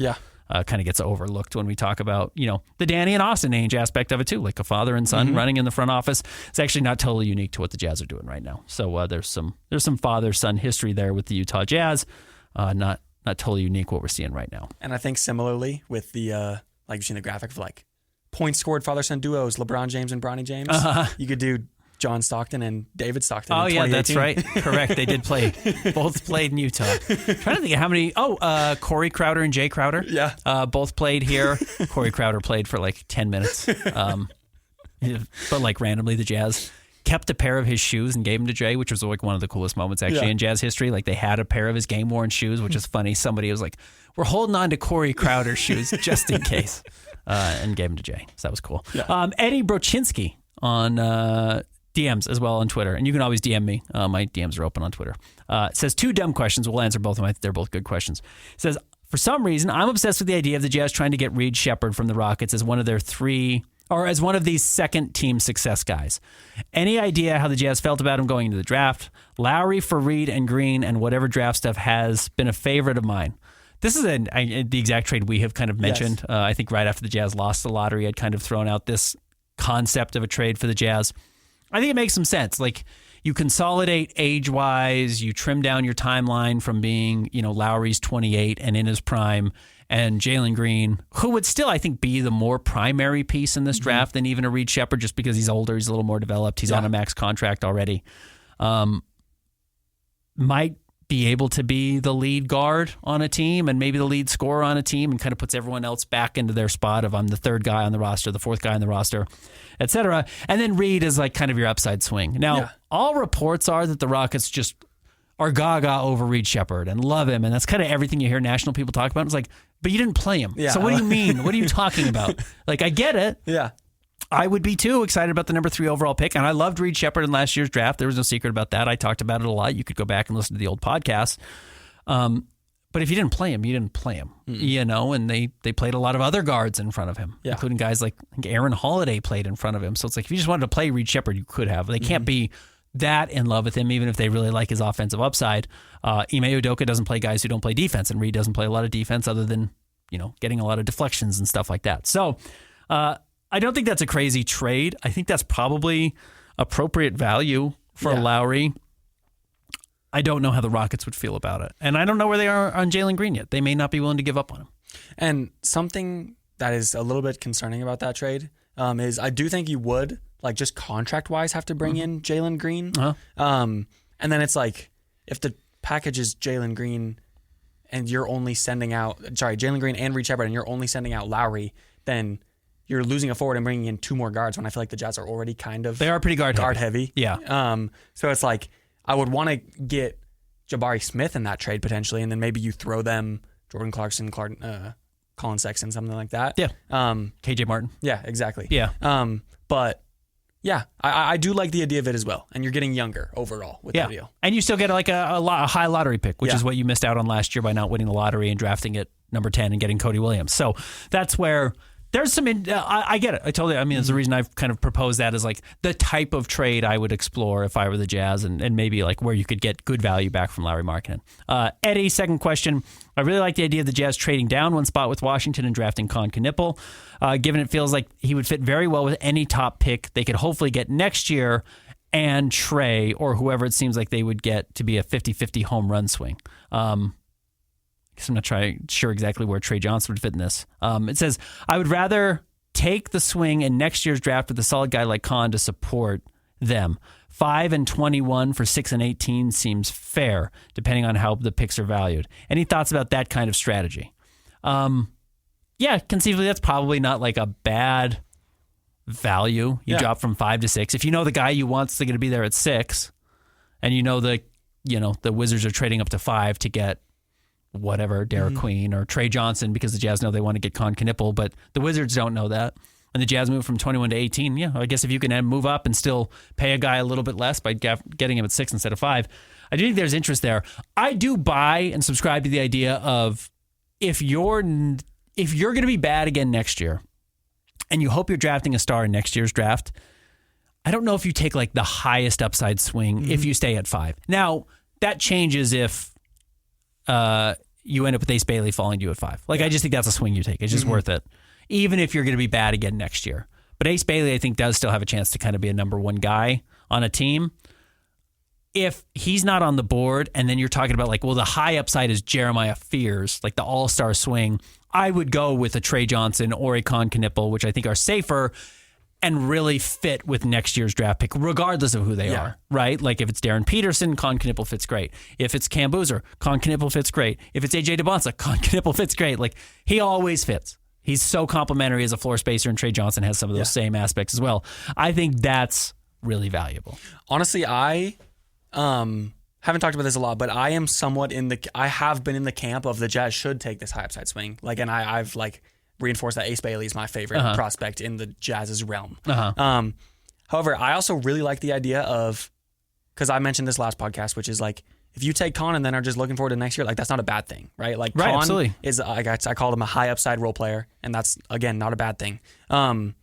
kind of gets overlooked when we talk about, you know, the Danny and Austin Ainge aspect of it too, like a father and son running in the front office. It's actually not totally unique to what the Jazz are doing right now. So there's some father-son history there with the Utah Jazz. Not totally unique what we're seeing right now. And I think similarly with the like you've seen the graphic of like points scored father-son duos, LeBron James and Bronny James. You could do John Stockton and David Stockton. Oh, yeah, that's right. Correct. They did play. Both played in Utah. I'm trying to think of how many. Corey Crowder and Jay Crowder. Yeah. Both played here. Corey Crowder played for like 10 minutes. But like randomly, the Jazz kept a pair of his shoes and gave them to Jay, which was like one of the coolest moments actually in Jazz history. Like they had a pair of his game-worn shoes, which is funny. Somebody was like, we're holding on to Corey Crowder's shoes just in case. and gave him to Jay. So that was cool. Yeah. Eddie Brochinski on DMs as well on Twitter. And you can always DM me. My DMs are open on Twitter. Says 2 dumb questions. We'll answer both of them. They're both good questions. Says, for some reason, I'm obsessed with the idea of the Jazz trying to get Reed Sheppard from the Rockets as one of their 3, or as one of these second-team success guys. Any idea how the Jazz felt about him going into the draft? Lowry for Reed and Green and whatever draft stuff has been a favorite of mine. This is the exact trade we have kind of mentioned. Yes. I think right after the Jazz lost the lottery, I'd kind of thrown out this concept of a trade for the Jazz. I think it makes some sense. Like, you consolidate age-wise, you trim down your timeline from being, Lowry's 28 and in his prime, and Jalen Green, who would still, I think, be the more primary piece in this draft than even a Reed Sheppard, just because he's older, he's a little more developed, he's on a max contract already. Might be able to be the lead guard on a team and maybe the lead scorer on a team, and kind of puts everyone else back into their spot of I'm the 3rd guy on the roster, the 4th guy on the roster, etc. And then Reed is like kind of your upside swing. Now, all reports are that the Rockets just are gaga over Reed Sheppard and love him, and that's kind of everything you hear national people talk about. It's like, but you didn't play him. Yeah. So what do you mean? What are you talking about? Like, I get it. Yeah. I would be too excited about the number 3 overall pick, and I loved Reed Sheppard in last year's draft. There was no secret about that. I talked about it a lot. You could go back and listen to the old podcast. But if you didn't play him, you didn't play him. And they played a lot of other guards in front of him, including guys like Aaron Holiday played in front of him. So it's like, if you just wanted to play Reed Sheppard, you could have. They can't be that in love with him, even if they really like his offensive upside. Ime Udoka doesn't play guys who don't play defense, and Reed doesn't play a lot of defense other than, getting a lot of deflections and stuff like that. So I don't think that's a crazy trade. I think that's probably appropriate value for Lowry. I don't know how the Rockets would feel about it. And I don't know where they are on Jalen Green yet. They may not be willing to give up on him. And something that is a little bit concerning about that trade is I do think you would, like, just contract-wise have to bring in Jalen Green. And then it's like, if the package is Jalen Green and you're only sending out, Jalen Green and Reed Sheppard, and you're only sending out Lowry, then you're losing a forward and bringing in 2 more guards when I feel like the Jazz are already kind of... They are pretty guard heavy. Yeah. So it's like, I would want to get Jabari Smith in that trade potentially, and then maybe you throw them Jordan Clarkson, Colin Sexton, something like that. Yeah. KJ Martin. Yeah, exactly. Yeah. But yeah, I do like the idea of it as well. And you're getting younger overall with that deal. And you still get like a high lottery pick, which is what you missed out on last year by not winning the lottery and drafting at number 10 and getting Cody Williams. So that's where there's some, I get it. I totally, it's the reason I've kind of proposed that as like the type of trade I would explore if I were the Jazz, and maybe like where you could get good value back from Lauri Markkanen. Eddie, second question. I really like the idea of the Jazz trading down 1 spot with Washington and drafting Con Knippel. Given it feels like he would fit very well with any top pick they could hopefully get next year, and Trey or whoever it seems like they would get to be a 50-50 home run swing. I'm not sure exactly where Trey Johnson would fit in this. It says, I would rather take the swing in next year's draft with a solid guy like Con to support them. 5 and 21 for 6 and 18 seems fair, depending on how the picks are valued. Any thoughts about that kind of strategy? Yeah, conceivably, that's probably not like a bad value. You drop from 5 to 6. If you know the guy you want's going to be there at 6, and the Wizards are trading up to 5 to get whatever, Derik Queen or Trey Johnson, because the Jazz know they want to get Con Knippel, but the Wizards don't know that. And the Jazz move from 21 to 18. I guess if you can move up and still pay a guy a little bit less by getting him at 6 instead of 5, I do think there's interest there. I do buy and subscribe to the idea of if you're going to be bad again next year and you hope you're drafting a star in next year's draft, I don't know if you take like the highest upside swing if you stay at 5. Now, that changes if you end up with Ace Bailey falling to you at 5. I just think that's a swing you take. It's just worth it, even if you're going to be bad again next year. But Ace Bailey, I think, does still have a chance to kind of be a number 1 guy on a team. If he's not on the board, and then you're talking about the high upside is Jeremiah Fears, like the all-star swing, I would go with a Trey Johnson or a Con Knippel, which I think are safer and really fit with next year's draft pick, regardless of who they are, right? Like if it's Darren Peterson, Con Knippel fits great. If it's Cam Boozer, Con Knippel fits great. If it's AJ DeBonsa, Con Knippel fits great. He always fits. He's so complimentary as a floor spacer, and Trey Johnson has some of those same aspects as well. I think that's really valuable. Honestly, I haven't talked about this a lot, but I am somewhat I have been in the camp of the Jazz should take this high upside swing. And I've reinforce that Ace Bailey is my favorite prospect in the Jazz's realm. However, I also really like the idea of, because I mentioned this last podcast, which is like, if you take Con and then are just looking forward to next year, like that's not a bad thing, right? Like Con absolutely. is, I call him a high upside role player, and that's, again, not a bad thing. And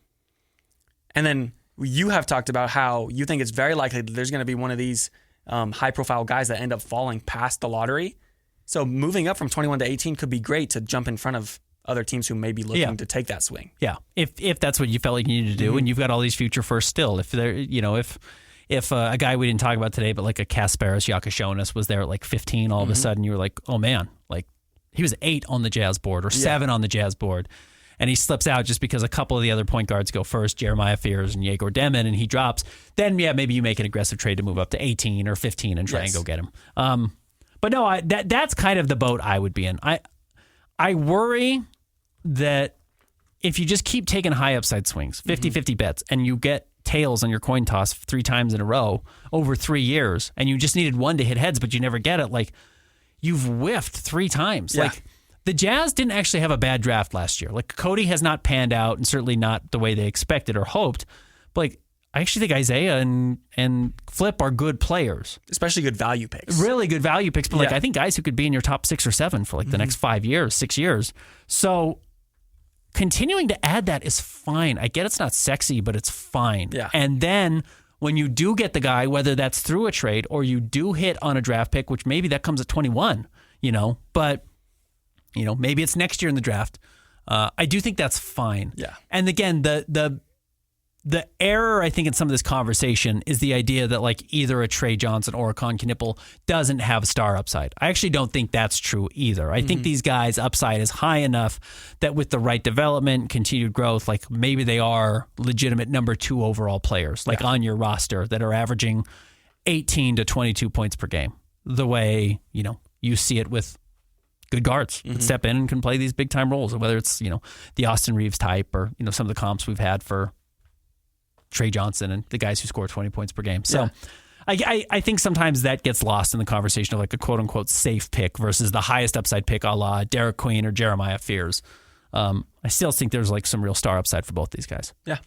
then you have talked about how you think it's very likely that there's going to be one of these high profile guys that end up falling past the lottery. So moving up from 21 to 18 could be great to jump in front of other teams who may be looking to take that swing. Yeah, if that's what you felt like you needed to do, and you've got all these future firsts still. If they're, if a guy we didn't talk about today, but like a Kasparas Yakashonis was there at like 15, all of a sudden you were like, oh man, like he was 8 on the Jazz board or 7 on the Jazz board, and he slips out just because a couple of the other point guards go first, Jeremiah Fears and Yegor Demin, and he drops. Then maybe you make an aggressive trade to move up to 18 or 15 and try and go get him. But no, that's kind of the boat I would be in. I worry that if you just keep taking high upside swings, 50-50 bets, and you get tails on your coin toss 3 times in a row over 3 years, and you just needed one to hit heads, but you never get it, like you've whiffed 3 times. Like the Jazz didn't actually have a bad draft last year. Like Cody has not panned out, and certainly not the way they expected or hoped. But like I actually think Isaiah and Flip are good players. Especially good value picks. Really good value picks. But like I think guys who could be in your top 6 or 7 for like the next 5 years, 6 years. So continuing to add that is fine. I get it's not sexy, but it's fine. Yeah. And then when you do get the guy, whether that's through a trade or you do hit on a draft pick, which maybe that comes at 21, but maybe it's next year in the draft. I do think that's fine. Yeah. And again, the error, I think, in some of this conversation is the idea that like either a Trey Johnson or a Con Knippel doesn't have star upside. I actually don't think that's true either. I think these guys' upside is high enough that with the right development, continued growth, like maybe they are legitimate number 2 overall players, like on your roster that are averaging 18 to 22 points per game. The way, you see it with good guards that step in and can play these big time roles, whether it's, the Austin Reeves type or, some of the comps we've had for Trey Johnson and the guys who score 20 points per game. So I think sometimes that gets lost in the conversation of like a quote unquote safe pick versus the highest upside pick a la Derik Queen or Jeremiah Fears. I still think there's like some real star upside for both these guys. Yeah,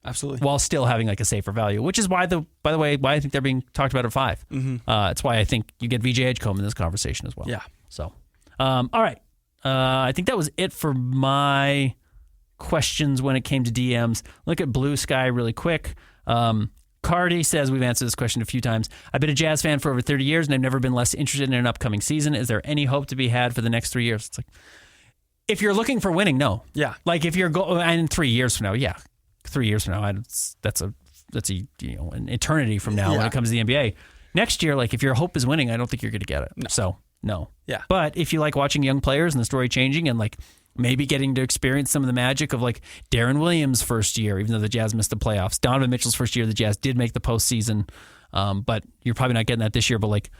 absolutely. While still having like a safer value, which is why why I think they're being talked about at 5. It's why I think you get VJ Edgecombe in this conversation as well. Yeah. So, all right. I think that was it for my questions when it came to DMs. Look at Blue Sky really quick. Cardi says, we've answered this question a few times. I've been a Jazz fan for over 30 years and I've never been less interested in an upcoming season. Is there any hope to be had for the next 3 years? It's like, if you're looking for winning, no. Yeah. Like if you're and 3 years from now, 3 years from now, that's an eternity from now when it comes to the NBA. Next year, like if your hope is winning, I don't think you're going to get it. No. So no. Yeah. But if you like watching young players and the story changing and like maybe getting to experience some of the magic of like Darren Williams' first year, even though the Jazz missed the playoffs. Donovan Mitchell's first year, the Jazz did make the postseason, but you're probably not getting that this year. But like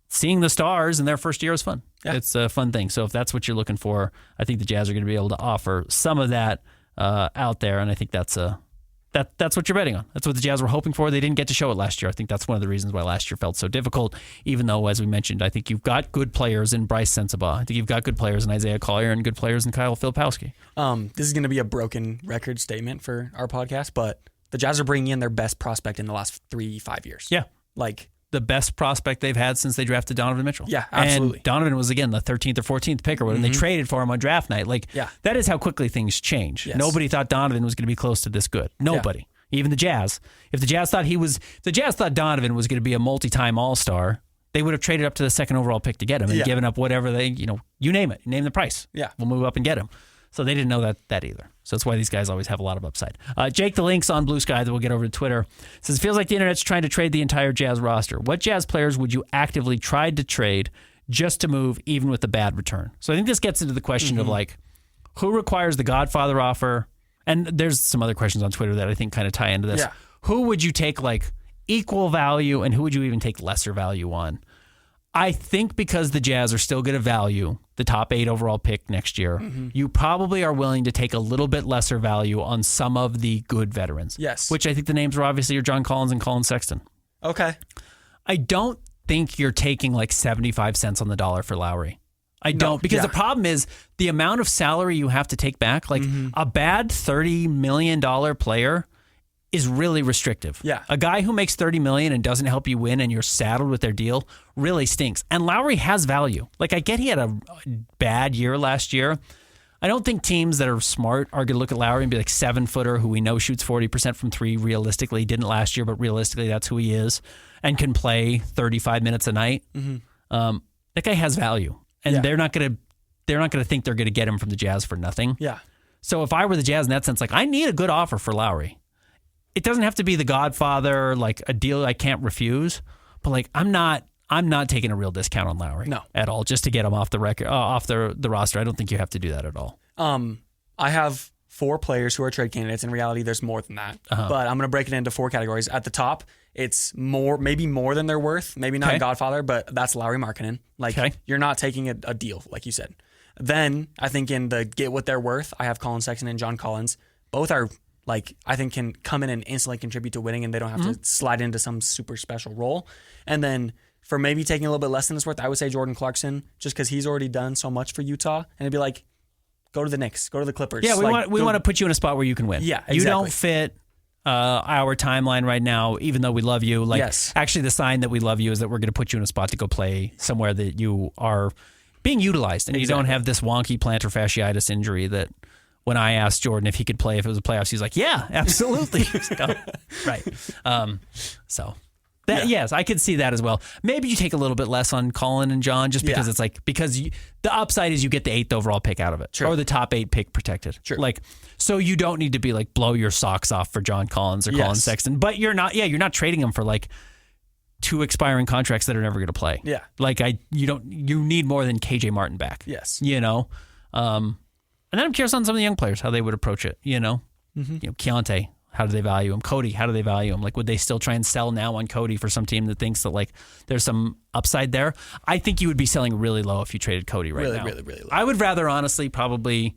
seeing the stars in their first year is fun. Yeah. It's a fun thing. So if that's what you're looking for, I think the Jazz are going to be able to offer some of that out there, and I think that's what you're betting on. That's what the Jazz were hoping for. They didn't get to show it last year. I think that's one of the reasons why last year felt so difficult, even though, as we mentioned, I think you've got good players in Bryce Sensabaugh. I think you've got good players in Isaiah Collier and good players in Kyle Filipowski. This is going to be a broken record statement for our podcast, but the Jazz are bringing in their best prospect in the last 3-5 years. Yeah. Like the best prospect they've had since they drafted Donovan Mitchell. Yeah, absolutely. And Donovan was, again, the 13th or 14th pick or whatever, and they traded for him on draft night. Like, that is how quickly things change. Yes. Nobody thought Donovan was going to be close to this good. Nobody. Yeah. Even the Jazz. If the Jazz thought Donovan was going to be a multi-time All-Star, they would have traded up to the 2nd overall pick to get him and given up whatever they, you name it. Name the price. Yeah. We'll move up and get him. So they didn't know that either. So that's why these guys always have a lot of upside. Jake the Lynx on Blue Sky that we'll get over to Twitter says, it feels like the internet's trying to trade the entire Jazz roster. What Jazz players would you actively try to trade just to move even with a bad return? So I think this gets into the question of like, who requires the Godfather offer? And there's some other questions on Twitter that I think kind of tie into this. Yeah. Who would you take like equal value and who would you even take lesser value on? I think because the Jazz are still going to value the top 8 overall pick next year, you probably are willing to take a little bit lesser value on some of the good veterans. Yes. Which I think the names are obviously John Collins and Colin Sexton. Okay. I don't think you're taking like 75 cents on the dollar for Lowry. I don't. Because the problem is the amount of salary you have to take back. Like a bad $30 million player is really restrictive. Yeah. A guy who makes $30 million and doesn't help you win and you're saddled with their deal really stinks. And Lowry has value. Like, I get he had a bad year last year. I don't think teams that are smart are going to look at Lowry and be like 7-footer who we know shoots 40% from three realistically. Didn't last year, but realistically that's who he is and can play 35 minutes a night. That guy has value. And they're not going to think they're going to get him from the Jazz for nothing. Yeah. So if I were the Jazz in that sense, like, I need a good offer for Lowry. It doesn't have to be the Godfather, like a deal I can't refuse, but like I'm not taking a real discount on Lowry at all just to get him off the record, off the roster. I don't think you have to do that at all. I have 4 players who are trade candidates. In reality, there's more than that, but I'm going to break it into 4 categories. At the top, it's maybe more than they're worth. Maybe not Godfather, but that's Lowry Markkanen. Like you're not taking a deal, like you said. Then I think in the get what they're worth, I have Colin Sexton and John Collins. Both are, like, I think can come in and instantly contribute to winning, and they don't have to slide into some super special role. And then for maybe taking a little bit less than it's worth, I would say Jordan Clarkson, just because he's already done so much for Utah. And it'd be like, go to the Knicks, go to the Clippers. Yeah, we want to put you in a spot where you can win. Yeah, exactly. You don't fit our timeline right now, even though we love you. Like, actually, the sign that we love you is that we're going to put you in a spot to go play somewhere that you are being utilized, and you don't have this wonky plantar fasciitis injury that. When I asked Jordan if he could play if it was a playoffs, he's like, "Yeah, absolutely." Right. Yes, I could see that as well. Maybe you take a little bit less on Colin and John, just because it's like the upside is you get the 8th overall pick out of it, or the top 8 pick protected. Like, so you don't need to be like blow your socks off for John Collins or Colin Sexton, but you're not trading them for like 2 expiring contracts that are never going to play. Yeah, like you need more than KJ Martin back. Yes, you know. And then I'm curious on some of the young players, how they would approach it, you know? Keontae, how do they value him? Cody, how do they value him? Like, would they still try and sell now on Cody for some team that thinks that, like, there's some upside there? I think you would be selling really low if you traded Cody now. Really low. I would rather, honestly, probably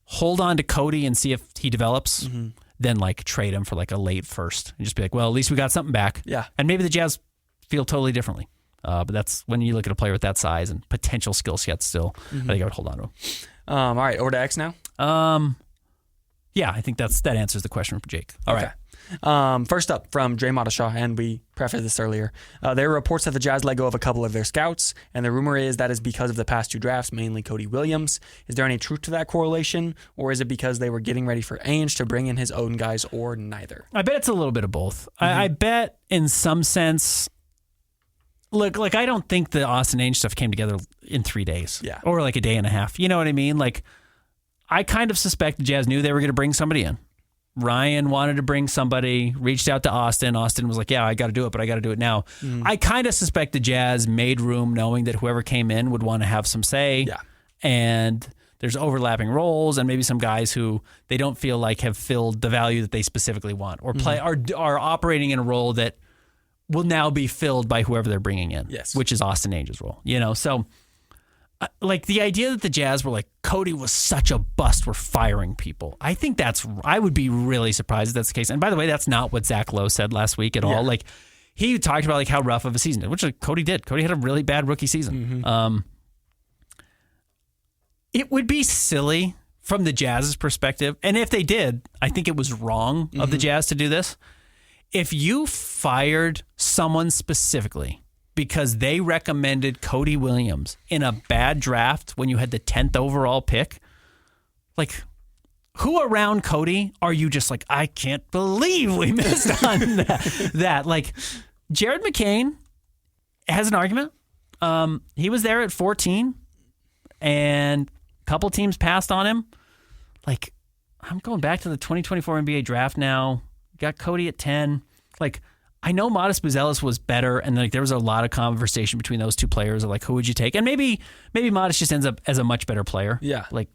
hold on to Cody and see if he develops than, like, trade him for, like, a late first. And just be like, well, at least we got something back. Yeah. And maybe the Jazz feel totally differently. But that's when you look at a player with that size and potential skill set still, I think I would hold on to him. All right, over to X now. Yeah, I think that answers the question for Jake. All right. First up from Dre Madashaw, and we prefaced this earlier. There are reports that the Jazz let go of a couple of their scouts, and the rumor is that is because of the past 2 drafts, mainly Cody Williams. Is there any truth to that correlation, or is it because they were getting ready for Ainge to bring in his own guys, or neither? I bet it's a little bit of both. I bet in some sense. Look, like, I don't think the Austin Ainge stuff came together in 3 days. Yeah. Or like a day and a half. You know what I mean? Like, I kind of suspect the Jazz knew they were going to bring somebody in. Ryan wanted to bring somebody, reached out to Austin. Austin was like, yeah, I got to do it, but I got to do it now. I kind of suspect the Jazz made room knowing that whoever came in would want to have some say. Yeah. And there's overlapping roles and maybe some guys who they don't feel like have filled the value that they specifically want or play are operating in a role that will now be filled by whoever they're bringing in, which is Austin Ainge's role. You know, so like the idea that the Jazz were like, Cody was such a bust, we're firing people. I think I would be really surprised if that's the case. And by the way, that's not what Zach Lowe said last week at all. Like, he talked about like how rough of a season, which like, Cody did. Cody had a really bad rookie season. It would be silly from the Jazz's perspective. And if they did, I think it was wrong of the Jazz to do this. If you fired someone specifically because they recommended Cody Williams in a bad draft when you had the 10th overall pick, like, who around Cody are you just like, I can't believe we missed on that? Like, Jared McCain has an argument. He was there at 14 and a couple teams passed on him. Like, I'm going back to the 2024 NBA draft now. Got Cody at 10. Like, I know Modest Buzelis was better, and like there was a lot of conversation between those two players of like, who would you take? And maybe Modest just ends up as a much better player. Yeah. Like,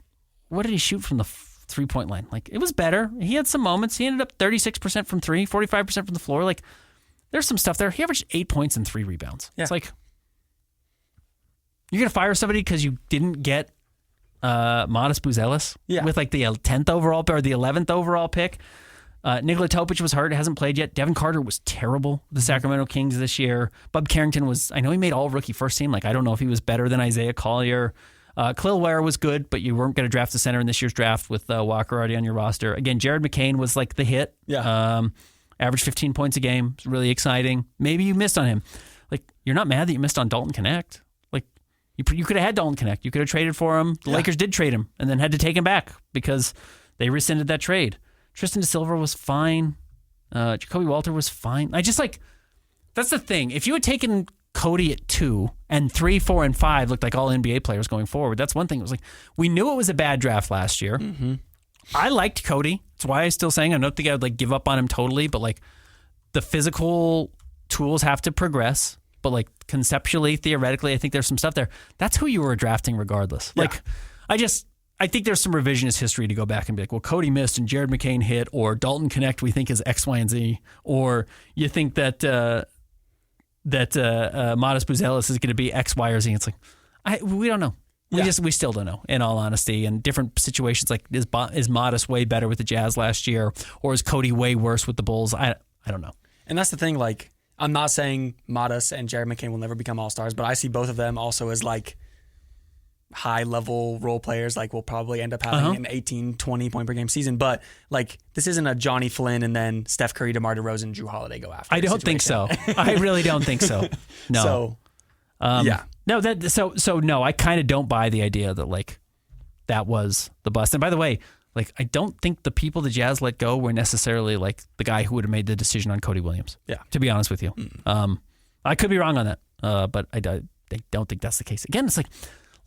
what did he shoot from the 3-point line? Like, it was better. He had some moments. He ended up 36% from 3, 45% from the floor. Like, there's some stuff there. He averaged 8 points and 3 rebounds. Yeah. It's like, you're going to fire somebody because you didn't get Modest Buzelis with like the 10th overall or the 11th overall pick. Nikola Topic was hurt, hasn't played yet. Devin Carter was terrible with the Sacramento Kings this year. Bub Carrington I know he made all-rookie first team. Like, I don't know if he was better than Isaiah Collier. Khalil Ware was good, but you weren't going to draft the center in this year's draft with Walker already on your roster. Again, Jared McCain was like the hit. Yeah. Averaged 15 points a game. It's really exciting. Maybe you missed on him. Like, you're not mad that you missed on Dalton Knecht. Like, you could have had Dalton Knecht. You could have traded for him. The Lakers did trade him and then had to take him back because they rescinded that trade. Tristan Da Silva was fine. Jacoby Walter was fine. That's the thing. If you had taken Cody at 2 and 3, 4, and 5 looked like all NBA players going forward, that's one thing. It was like, we knew it was a bad draft last year. Mm-hmm. I liked Cody. That's why I'm still saying I don't think I would like give up on him totally, but like the physical tools have to progress. But like conceptually, theoretically, I think there's some stuff there. That's who you were drafting regardless. Yeah. Like, I think there's some revisionist history to go back and be like, well, Cody missed and Jared McCain hit, or Dalton Knecht we think is X, Y, and Z, or you think that Modest Buzelis is going to be X, Y, or Z. It's like, we don't know. We still don't know, in all honesty. And different situations, like is Modest way better with the Jazz last year, or is Cody way worse with the Bulls? I don't know. And that's the thing. Like, I'm not saying Modest and Jared McCain will never become All-Stars, but I see both of them also as like high-level role players. Like, will probably end up having an 18, 20 point per game season. But like, this isn't a Johnny Flynn and then Steph Curry, DeMar DeRozan, Drew Holiday go after. I don't think so. I really don't think so. No. So, No, no, I kind of don't buy the idea that like that was the bust. And by the way, like, I don't think the people the Jazz let go were necessarily like the guy who would have made the decision on Cody Williams. Yeah. To be honest with you. I could be wrong on that, but I don't think that's the case. Again, it's like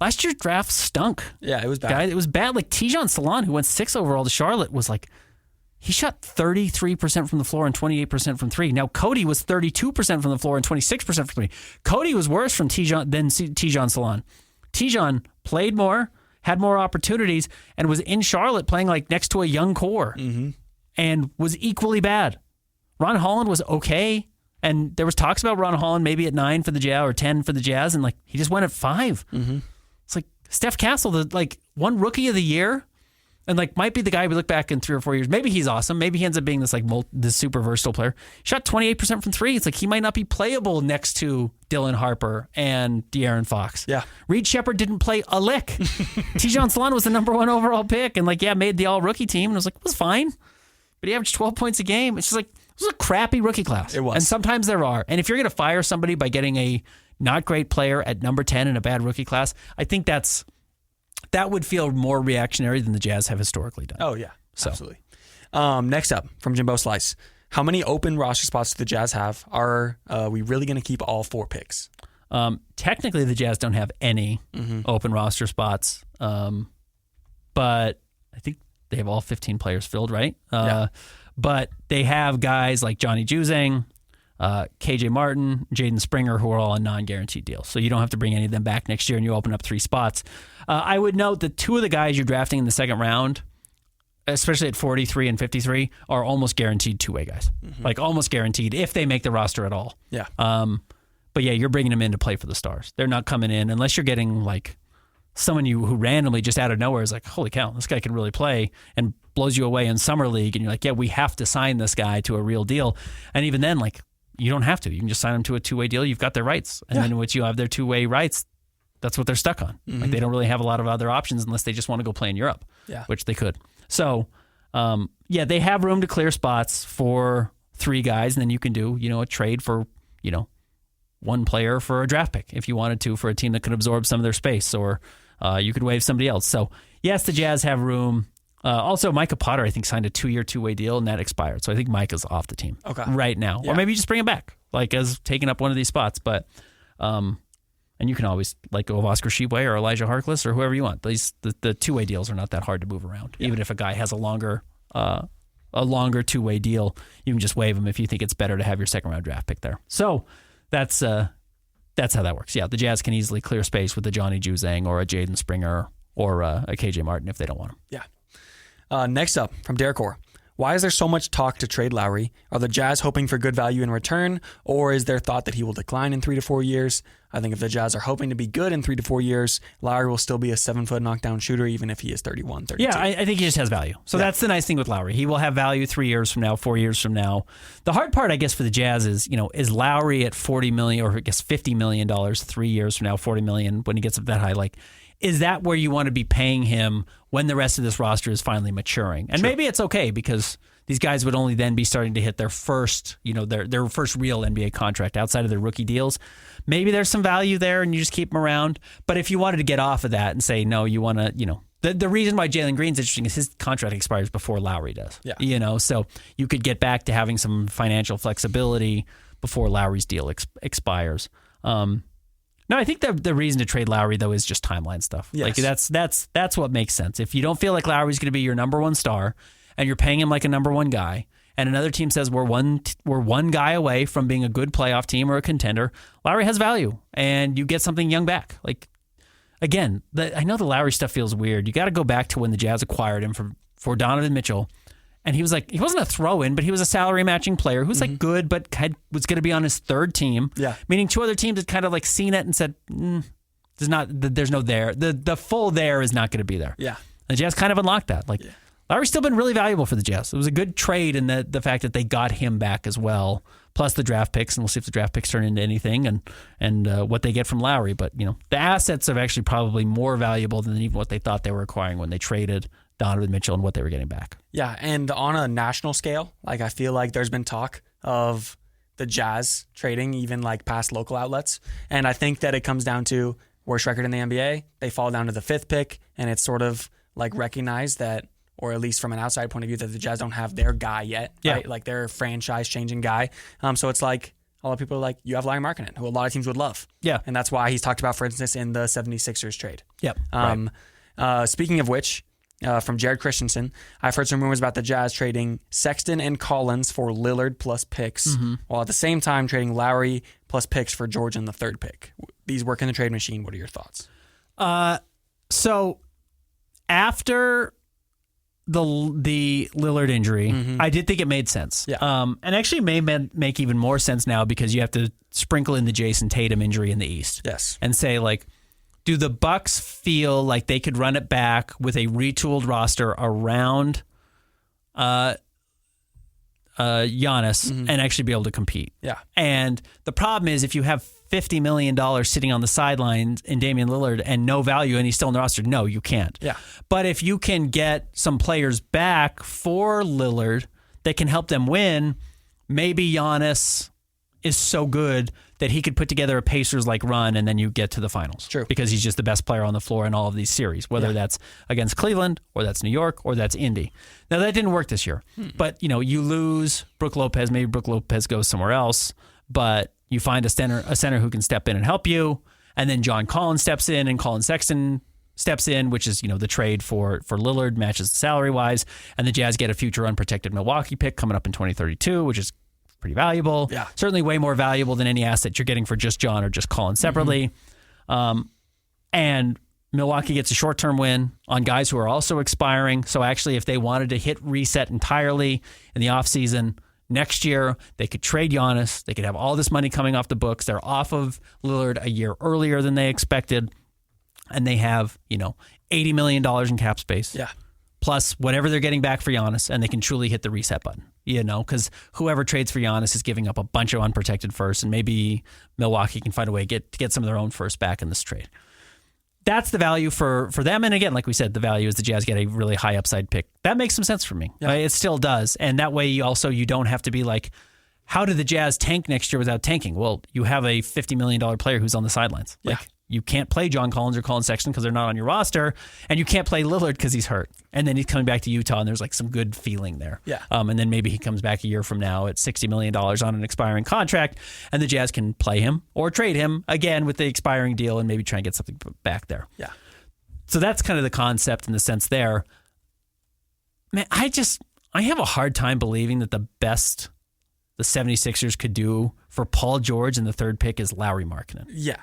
last year's draft stunk. Yeah, it was bad. It was bad. Like Tijon Salon, who went 6 overall to Charlotte, was like, he shot 33% from the floor and 28% from 3. Now, Cody was 32% from the floor and 26% from 3. Cody was worse than Tijon Salon. Tijon played more, had more opportunities, and was in Charlotte playing like next to a young core and was equally bad. Ron Holland was okay, and there was talks about Ron Holland maybe at 9 for the Jazz or 10 for the Jazz, and like he just went at 5. It's like Steph Castle, the like one rookie of the year, and like might be the guy we look back in 3 or 4 years. Maybe he's awesome. Maybe he ends up being this like this super versatile player. Shot 28% from 3. It's like he might not be playable next to Dylan Harper and De'Aaron Fox. Yeah. Reed Shepherd didn't play a lick. Tijon Salon was the number 1 overall pick and like made the all rookie team and was like, it was fine. But he averaged 12 points a game. It's just like, it was a crappy rookie class. It was. And sometimes there are. And if you're going to fire somebody by getting a not great player at number 10 in a bad rookie class, I think that would feel more reactionary than the Jazz have historically done. Oh, yeah. Absolutely. Next up, from Jimbo Slice. How many open roster spots do the Jazz have? Are we really going to keep all 4 picks? Technically, the Jazz don't have any open roster spots. But I think they have all 15 players filled, right? But they have guys like Johnny Juzang, KJ Martin, Jaden Springer, who are all on non-guaranteed deals. So you don't have to bring any of them back next year, and you open up 3 spots. I would note that 2 of the guys you're drafting in the second round, especially at 43 and 53, are almost guaranteed two-way guys. Like almost guaranteed if they make the roster at all. Yeah. But yeah, you're bringing them in to play for the Stars. They're not coming in unless you're getting like someone who randomly just out of nowhere is like, holy cow, this guy can really play, and blows you away in summer league, and you're like, yeah, we have to sign this guy to a real deal. And even then, like, you don't have to. You can just sign them to a 2-way deal. You've got their rights. And then once you have their 2-way rights, that's what they're stuck on. Like, they don't really have a lot of other options unless they just want to go play in Europe, which they could. So, they have room to clear spots for 3 guys, and then you can do, a trade for, 1 player for a draft pick if you wanted to, for a team that could absorb some of their space, or you could waive somebody else. So, yes, the Jazz have room. Also, Micah Potter, I think, signed a 2-year, 2-way deal, and that expired. So I think Micah's off the team right now. Yeah. Or maybe you just bring him back, like as taking up one of these spots. But and you can always let go of Oscar Tshiebwe or Elijah Harkless or whoever you want. The 2-way deals are not that hard to move around. Yeah. Even if a guy has a longer 2-way deal, you can just waive him if you think it's better to have your second-round draft pick there. So that's how that works. Yeah, the Jazz can easily clear space with a Johnny Juzang or a Jaden Springer or a KJ Martin if they don't want him. Yeah. Next up, from Derik Orr. Why is there so much talk to trade Lowry? Are the Jazz hoping for good value in return, or is there thought that he will decline in 3 to 4 years? I think if the Jazz are hoping to be good in 3 to 4 years, Lowry will still be a 7-foot knockdown shooter, even if he is 31, 32. Yeah, I think he just has value. So that's the nice thing with Lowry. He will have value 3 years from now, 4 years from now. The hard part, I guess, for the Jazz is, is Lowry at $40 million, or I guess $50 million 3 years from now, $40 million when he gets up that high, like, is that where you want to be paying him when the rest of this roster is finally maturing? And maybe it's okay because these guys would only then be starting to hit their first, their first real NBA contract outside of their rookie deals. Maybe there's some value there and you just keep them around. But if you wanted to get off of that and say, no, you want to, the reason why Jalen Green's interesting is his contract expires before Lowry does. Yeah. So you could get back to having some financial flexibility before Lowry's deal expires. No, I think the reason to trade Lowry, though, is just timeline stuff. Yes. Like that's what makes sense. If you don't feel like Lowry's going to be your number one star and you're paying him like a number one guy, and another team says we're one guy away from being a good playoff team or a contender, Lowry has value, and you get something young back. Like, again, I know the Lowry stuff feels weird. You got to go back to when the Jazz acquired him for Donovan Mitchell. And he wasn't a throw-in, but he was a salary matching player who's like good, but was going to be on his third team. Yeah. Meaning 2 other teams had kind of like seen it and said, there's no there. The full there is not going to be there. Yeah. The Jazz kind of unlocked that. Like, Lowry's still been really valuable for the Jazz. It was a good trade in the fact that they got him back as well, plus the draft picks, and we'll see if the draft picks turn into anything and what they get from Lowry. But, the assets are actually probably more valuable than even what they thought they were acquiring when they traded Donovan Mitchell and what they were getting back. Yeah, and on a national scale, like I feel like there's been talk of the Jazz trading even like past local outlets. And I think that it comes down to worst record in the NBA. They fall down to the 5th pick, and it's sort of like recognized that, or at least from an outside point of view, that the Jazz don't have their guy yet, right? Like their franchise-changing guy. So it's like a lot of people are like, you have Larry Markkinen, who a lot of teams would love. Yeah. And that's why he's talked about, for instance, in the 76ers trade. Yep. Speaking of which, from Jared Christensen, I've heard some rumors about the Jazz trading Sexton and Collins for Lillard plus picks, while at the same time trading Lowry plus picks for George in the 3rd pick. These work in the trade machine. What are your thoughts? So after the Lillard injury, I did think it made sense. Yeah. And actually may make even more sense now because you have to sprinkle in the Jason Tatum injury in the East. Yes. And say, like, do the Bucks feel like they could run it back with a retooled roster around Giannis and actually be able to compete? Yeah. And the problem is if you have $50 million sitting on the sidelines in Damian Lillard and no value and he's still on the roster, no, you can't. Yeah. But if you can get some players back for Lillard that can help them win, maybe Giannis is so good that he could put together a Pacers-like run and then you get to the finals. True. Because he's just the best player on the floor in all of these series, whether that's against Cleveland or that's New York or that's Indy. Now, that didn't work this year. But, you lose Brook Lopez. Maybe Brook Lopez goes somewhere else, but you find a center who can step in and help you, and then John Collins steps in and Colin Sexton steps in, which is, the trade for Lillard, matches salary-wise, and the Jazz get a future unprotected Milwaukee pick coming up in 2032, which is pretty valuable. Yeah. Certainly way more valuable than any asset you're getting for just John or just Colin separately. And Milwaukee gets a short-term win on guys who are also expiring. So actually, if they wanted to hit reset entirely in the offseason next year, they could trade Giannis. They could have all this money coming off the books. They're off of Lillard a year earlier than they expected. And they have, $80 million in cap space. Yeah. Plus whatever they're getting back for Giannis, and they can truly hit the reset button, because whoever trades for Giannis is giving up a bunch of unprotected firsts, and maybe Milwaukee can find a way to get some of their own first back in this trade. That's the value for them. And again, like we said, the value is the Jazz get a really high upside pick. That makes some sense for me. Yeah. Right? It still does. And that way you don't have to be like, how did the Jazz tank next year without tanking? Well, you have a $50 million player who's on the sidelines. Yeah. Like, you can't play John Collins or Colin Sexton because they're not on your roster, and you can't play Lillard because he's hurt. And then he's coming back to Utah, and there's like some good feeling there. Yeah. And then maybe he comes back a year from now at $60 million on an expiring contract, and the Jazz can play him or trade him again with the expiring deal and maybe try and get something back there. Yeah. So that's kind of the concept in the sense there. Man, I have a hard time believing that the best the 76ers could do for Paul George in the 3rd pick is Larry Markkinen. Yeah.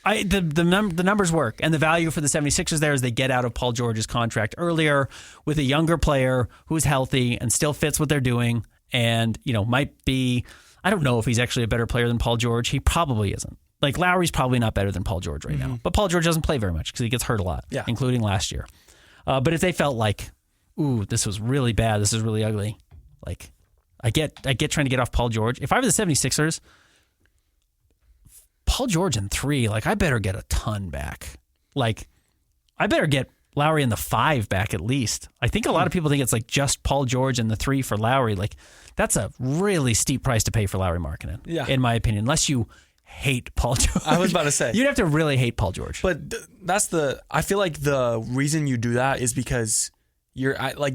The numbers work, and the value for the 76ers there is they get out of Paul George's contract earlier with a younger player who's healthy and still fits what they're doing, and might be. I don't know if he's actually a better player than Paul George. He probably isn't. Like Lowry's probably not better than Paul George right now, but Paul George doesn't play very much because he gets hurt a lot, including last year. But if they felt like, ooh, this was really bad, this is really ugly, like I get trying to get off Paul George. If I were the 76ers, Paul George in 3, like I better get a ton back. Like I better get Lowry in the 5 back at least. I think a lot of people think it's like just Paul George and the 3 for Lowry. Like that's a really steep price to pay for Lowry Markkanen, in my opinion, unless you hate Paul George. I was about to say. You'd have to really hate Paul George. But I feel like the reason you do that is because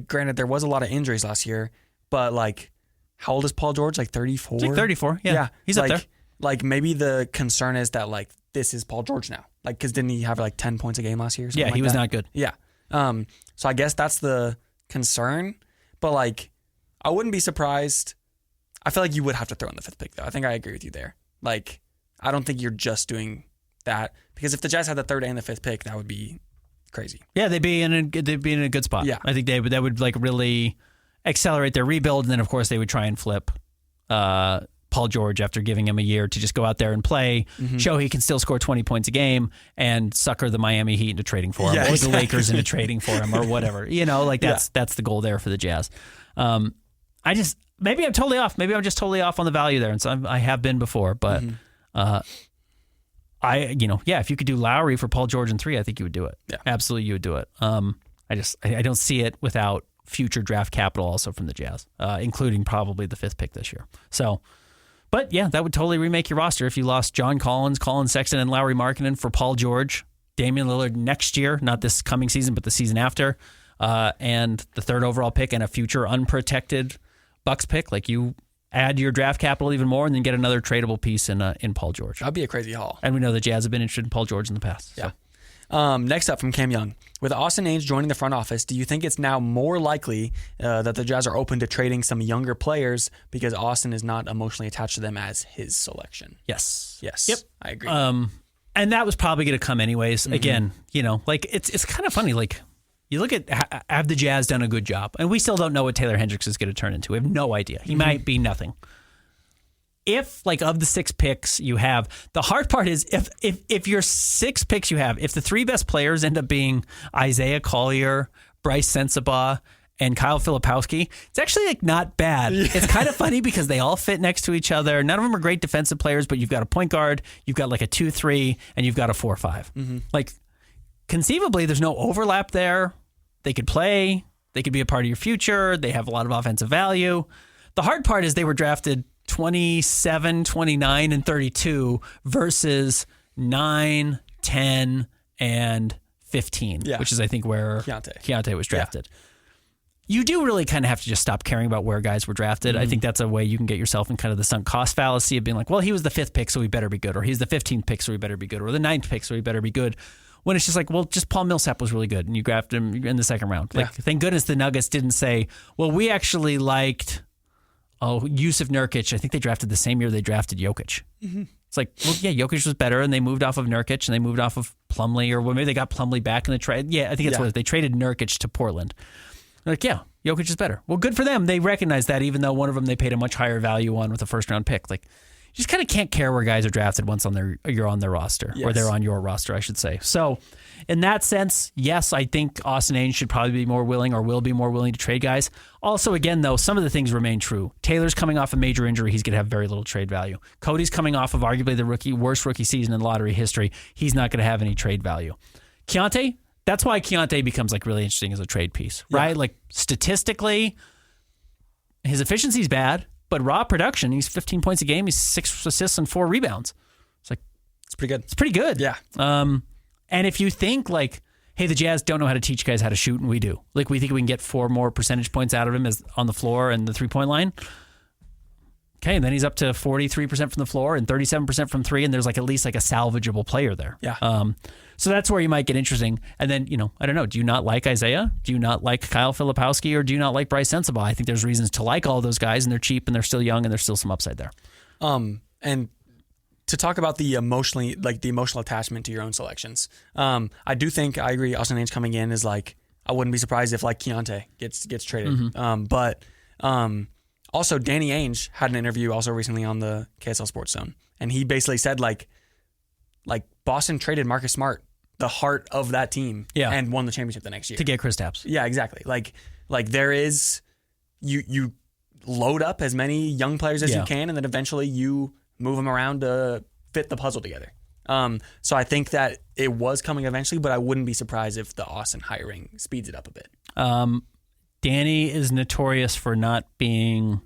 granted, there was a lot of injuries last year, but like, how old is Paul George? Like 34? He's like 34, yeah. He's like, up there. Like maybe the concern is that like, this is Paul George now. Like, because didn't he have like 10 points a game last year? Yeah, he was not good. Yeah. So I guess that's the concern, but like, I wouldn't be surprised. I feel like you would have to throw in the 5th pick though. I think I agree with you there. Like, I don't think you're just doing that because if the Jazz had the 3rd and the 5th pick, that would be crazy. Yeah, they'd be in a good spot. Yeah, I think that would like really accelerate their rebuild, and then of course they would try and flip Paul George after giving him a year to just go out there and play, show he can still score 20 points a game, and sucker the Miami Heat into trading for him, or the Lakers into trading for him, or whatever. That's the goal there for the Jazz. Maybe I'm totally off. Maybe I'm just totally off on the value there, and so I have been before, but. If you could do Lowry for Paul George in 3, I think you would do it. Yeah. Absolutely, you would do it. I don't see it without future draft capital also from the Jazz, including probably the 5th pick this year. So, but yeah, that would totally remake your roster if you lost John Collins, Colin Sexton, and Lowry Markkanen for Paul George, Damian Lillard next year, not this coming season, but the season after, and the 3rd overall pick and a future unprotected Bucks pick. Like you add your draft capital even more and then get another tradable piece in Paul George. That'd be a crazy haul. And we know the Jazz have been interested in Paul George in the past. Yeah. So. Next up from Cam Young. With Austin Ainge joining the front office, do you think it's now more likely that the Jazz are open to trading some younger players because Austin is not emotionally attached to them as his selection? Yes. Yep. I agree. And that was probably going to come anyways. Again, like it's kind of funny. Like you look at, have the Jazz done a good job? And we still don't know what Taylor Hendricks is going to turn into. We have no idea. He might be nothing. If like of the 6 picks you have, the hard part is if your 6 picks you have, if the 3 best players end up being Isaiah Collier, Bryce Sensabaugh, and Kyle Filipowski, it's actually like not bad. Yeah. It's kind of funny because they all fit next to each other. None of them are great defensive players, but you've got a point guard, you've got like a 2-3, and you've got a 4-5. Like conceivably, there's no overlap there. They could play. They could be a part of your future. They have a lot of offensive value. The hard part is they were drafted 27, 29, and 32 versus 9, 10, and 15, which is, I think, where Keontae was drafted. Yeah. You do really kind of have to just stop caring about where guys were drafted. I think that's a way you can get yourself in kind of the sunk cost fallacy of being like, well, he was the 5th pick, so he better be good, or he's the 15th pick, so he better be good, or the 9th pick, so he better be good. When it's just like, well, just Paul Millsap was really good, and you drafted him in the 2nd round. Like, thank goodness the Nuggets didn't say, well, we actually liked Yusuf Nurkic. I think they drafted the same year they drafted Jokic. It's like, well, yeah, Jokic was better, and they moved off of Nurkic, and they moved off of Plumlee, or maybe they got Plumlee back in the trade. Yeah, I think that's what it is. They traded Nurkic to Portland. They're like, yeah, Jokic is better. Well, good for them. They recognize that, even though one of them they paid a much higher value on with a 1st-round pick. Like, you just kind of can't care where guys are drafted once you're on their roster, or they're on your roster, I should say. So, in that sense, yes, I think Austin Ainge should probably be more willing, or will be more willing to trade guys. Also, again, though, some of the things remain true. Taylor's coming off a major injury. He's going to have very little trade value. Cody's coming off of arguably the worst rookie season in lottery history. He's not going to have any trade value. Keontae, that's why Keontae becomes like really interesting as a trade piece, right? Like statistically, his efficiency's bad, but raw production, he's 15 points a game. He's 6 assists and 4 rebounds. It's like, it's pretty good. It's pretty good. Yeah. And if you think like, hey, the Jazz don't know how to teach guys how to shoot, and we do. Like, we think we can get 4 more percentage points out of him as on the floor and the 3-point line. Okay, and then he's up to 43% from the floor and 37% from 3, and there's like at least like a salvageable player there. Yeah. So that's where you might get interesting. And then, I don't know, do you not like Isaiah? Do you not like Kyle Filipowski? Or do you not like Bryce Sensabaugh? I think there's reasons to like all those guys, and they're cheap, and they're still young, and there's still some upside there. And to talk about the emotional attachment to your own selections. I agree. Austin Ainge coming in is like, I wouldn't be surprised if like Keontae gets traded. But also Danny Ainge had an interview also recently on the KSL Sports Zone, and he basically said like Boston traded Marcus Smart, the heart of that team, and won the championship the next year to get Kristaps. Yeah, exactly. Like there is you load up as many young players as you can, and then eventually you move them around to fit the puzzle together. So I think that it was coming eventually, but I wouldn't be surprised if the Austin hiring speeds it up a bit. Danny is notorious for not being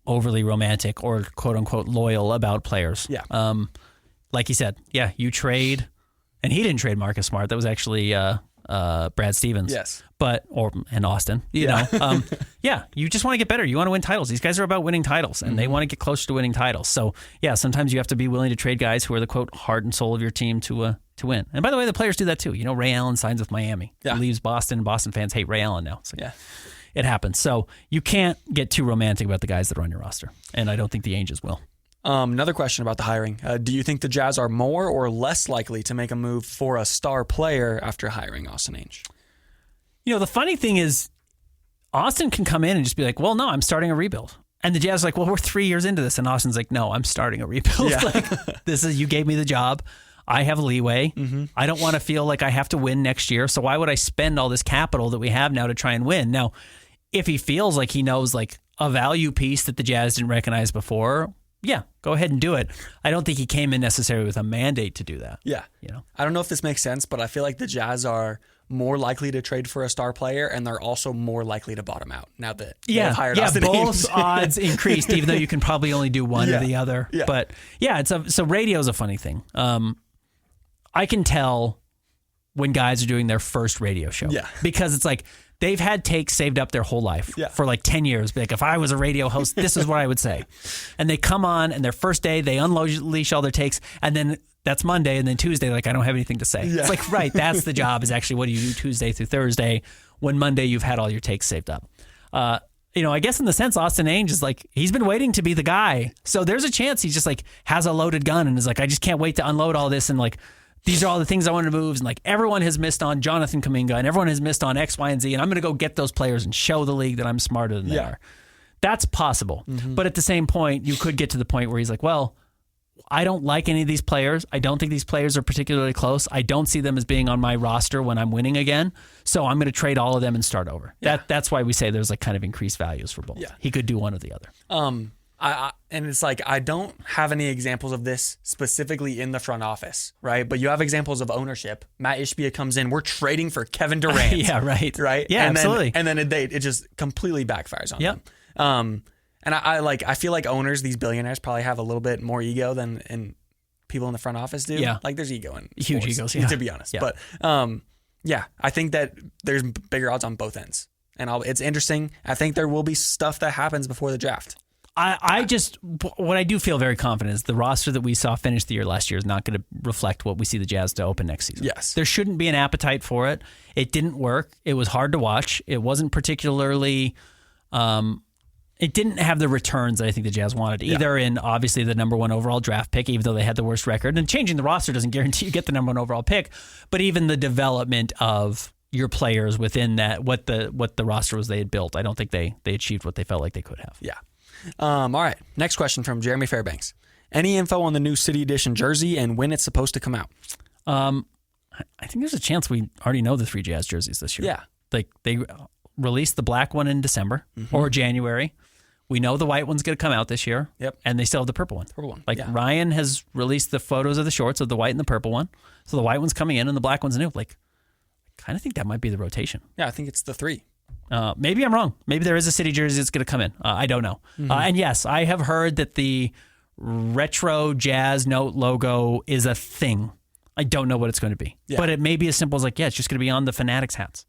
overly romantic or quote unquote loyal about players. Yeah. Like he said, you trade, and he didn't trade Marcus Smart. That was actually Brad Stevens. Yes. And Austin, you know. You just want to get better. You want to win titles. These guys are about winning titles, and they want to get closer to winning titles. So, sometimes you have to be willing to trade guys who are the, quote, heart and soul of your team to win. And by the way, the players do that too. You know, Ray Allen signs with Miami. He leaves Boston, and Boston fans hate Ray Allen now. So it happens. So you can't get too romantic about the guys that are on your roster, and I don't think the Angels will. Another question about the hiring. Do you think the Jazz are more or less likely to make a move for a star player after hiring Austin Ainge? You know, the funny thing is Austin can come in and just be like, well, no, I'm starting a rebuild. And the Jazz are like, well, we're 3 years into this. And Austin's like, no, I'm starting a rebuild. You gave me the job. I have leeway. I don't want to feel like I have to win next year. So why would I spend all this capital that we have now to try and win? Now, if he feels like he knows like a value piece that the Jazz didn't recognize before, go ahead and do it. I don't think he came in necessarily with a mandate to do that. Yeah. You know, I don't know if this makes sense, but I feel like the Jazz are more likely to trade for a star player, and they're also more likely to bottom out now that they've hired Austin Ainge. Both odds increased, even though you can probably only do one or the other. Yeah. But so radio's a funny thing. I can tell when guys are doing their first radio show. Yeah. Because it's like they've had takes saved up their whole life for like 10 years. Like, if I was a radio host, this is what I would say. And they come on, and their first day, they unleash all their takes, and then that's Monday, and then Tuesday, like, I don't have anything to say. Yeah. It's like, right, that's the job, is actually what do you do Tuesday through Thursday when Monday you've had all your takes saved up. I guess in the sense, Austin Ainge is like, he's been waiting to be the guy. So there's a chance he just like has a loaded gun and is like, I just can't wait to unload all this, and like, these are all the things I wanted to move, and like everyone has missed on Jonathan Kuminga, and everyone has missed on X, Y, and Z, and I'm going to go get those players and show the league that I'm smarter than they are. That's possible. But at the same point, you could get to the point where he's like, well, I don't like any of these players. I don't think these players are particularly close. I don't see them as being on my roster when I'm winning again. So I'm going to trade all of them and start over. That's why we say there's like kind of increased values for both. Yeah. He could do one or the other. And it's like, I don't have any examples of this specifically in the front office, right? But you have examples of ownership. Matt Ishbia comes in, we're trading for Kevin Durant. Right? Yeah, and absolutely. And then it just completely backfires on them. And I feel like owners, these billionaires, probably have a little bit more ego than people in the front office do. Yeah. Like, there's ego in huge sports, egos, to be honest. Yeah. But I think that there's bigger odds on both ends. And it's interesting. I think there will be stuff that happens before the draft. What I do feel very confident is the roster that we saw finish the year last year is not going to reflect what we see the Jazz to open next season. Yes. There shouldn't be an appetite for it. It didn't work. It was hard to watch. It wasn't particularly, it didn't have the returns that I think the Jazz wanted, either in obviously the number one overall draft pick, even though they had the worst record, and changing the roster doesn't guarantee you get the number one overall pick, but even the development of your players within that, what the roster was they had built. I don't think they achieved what they felt like they could have. Yeah. All right. Next question from Jeremy Fairbanks. Any info on the new City Edition jersey and when it's supposed to come out? I think there's a chance we already know the 3 Jazz jerseys this year. Yeah. Like, they released the black one in December or January. We know the white one's going to come out this year. Yep. And they still have the purple one. Like, Ryan has released the photos of the shorts of the white and the purple one. So the white one's coming in and the black one's new. Like, I kind of think that might be the rotation. Yeah, I think it's the 3. Maybe I'm wrong. Maybe there is a City jersey that's going to come in. I don't know. And yes, I have heard that the retro Jazz note logo is a thing. I don't know what it's going to be. Yeah. But it may be as simple as like, it's just going to be on the Fanatics hats.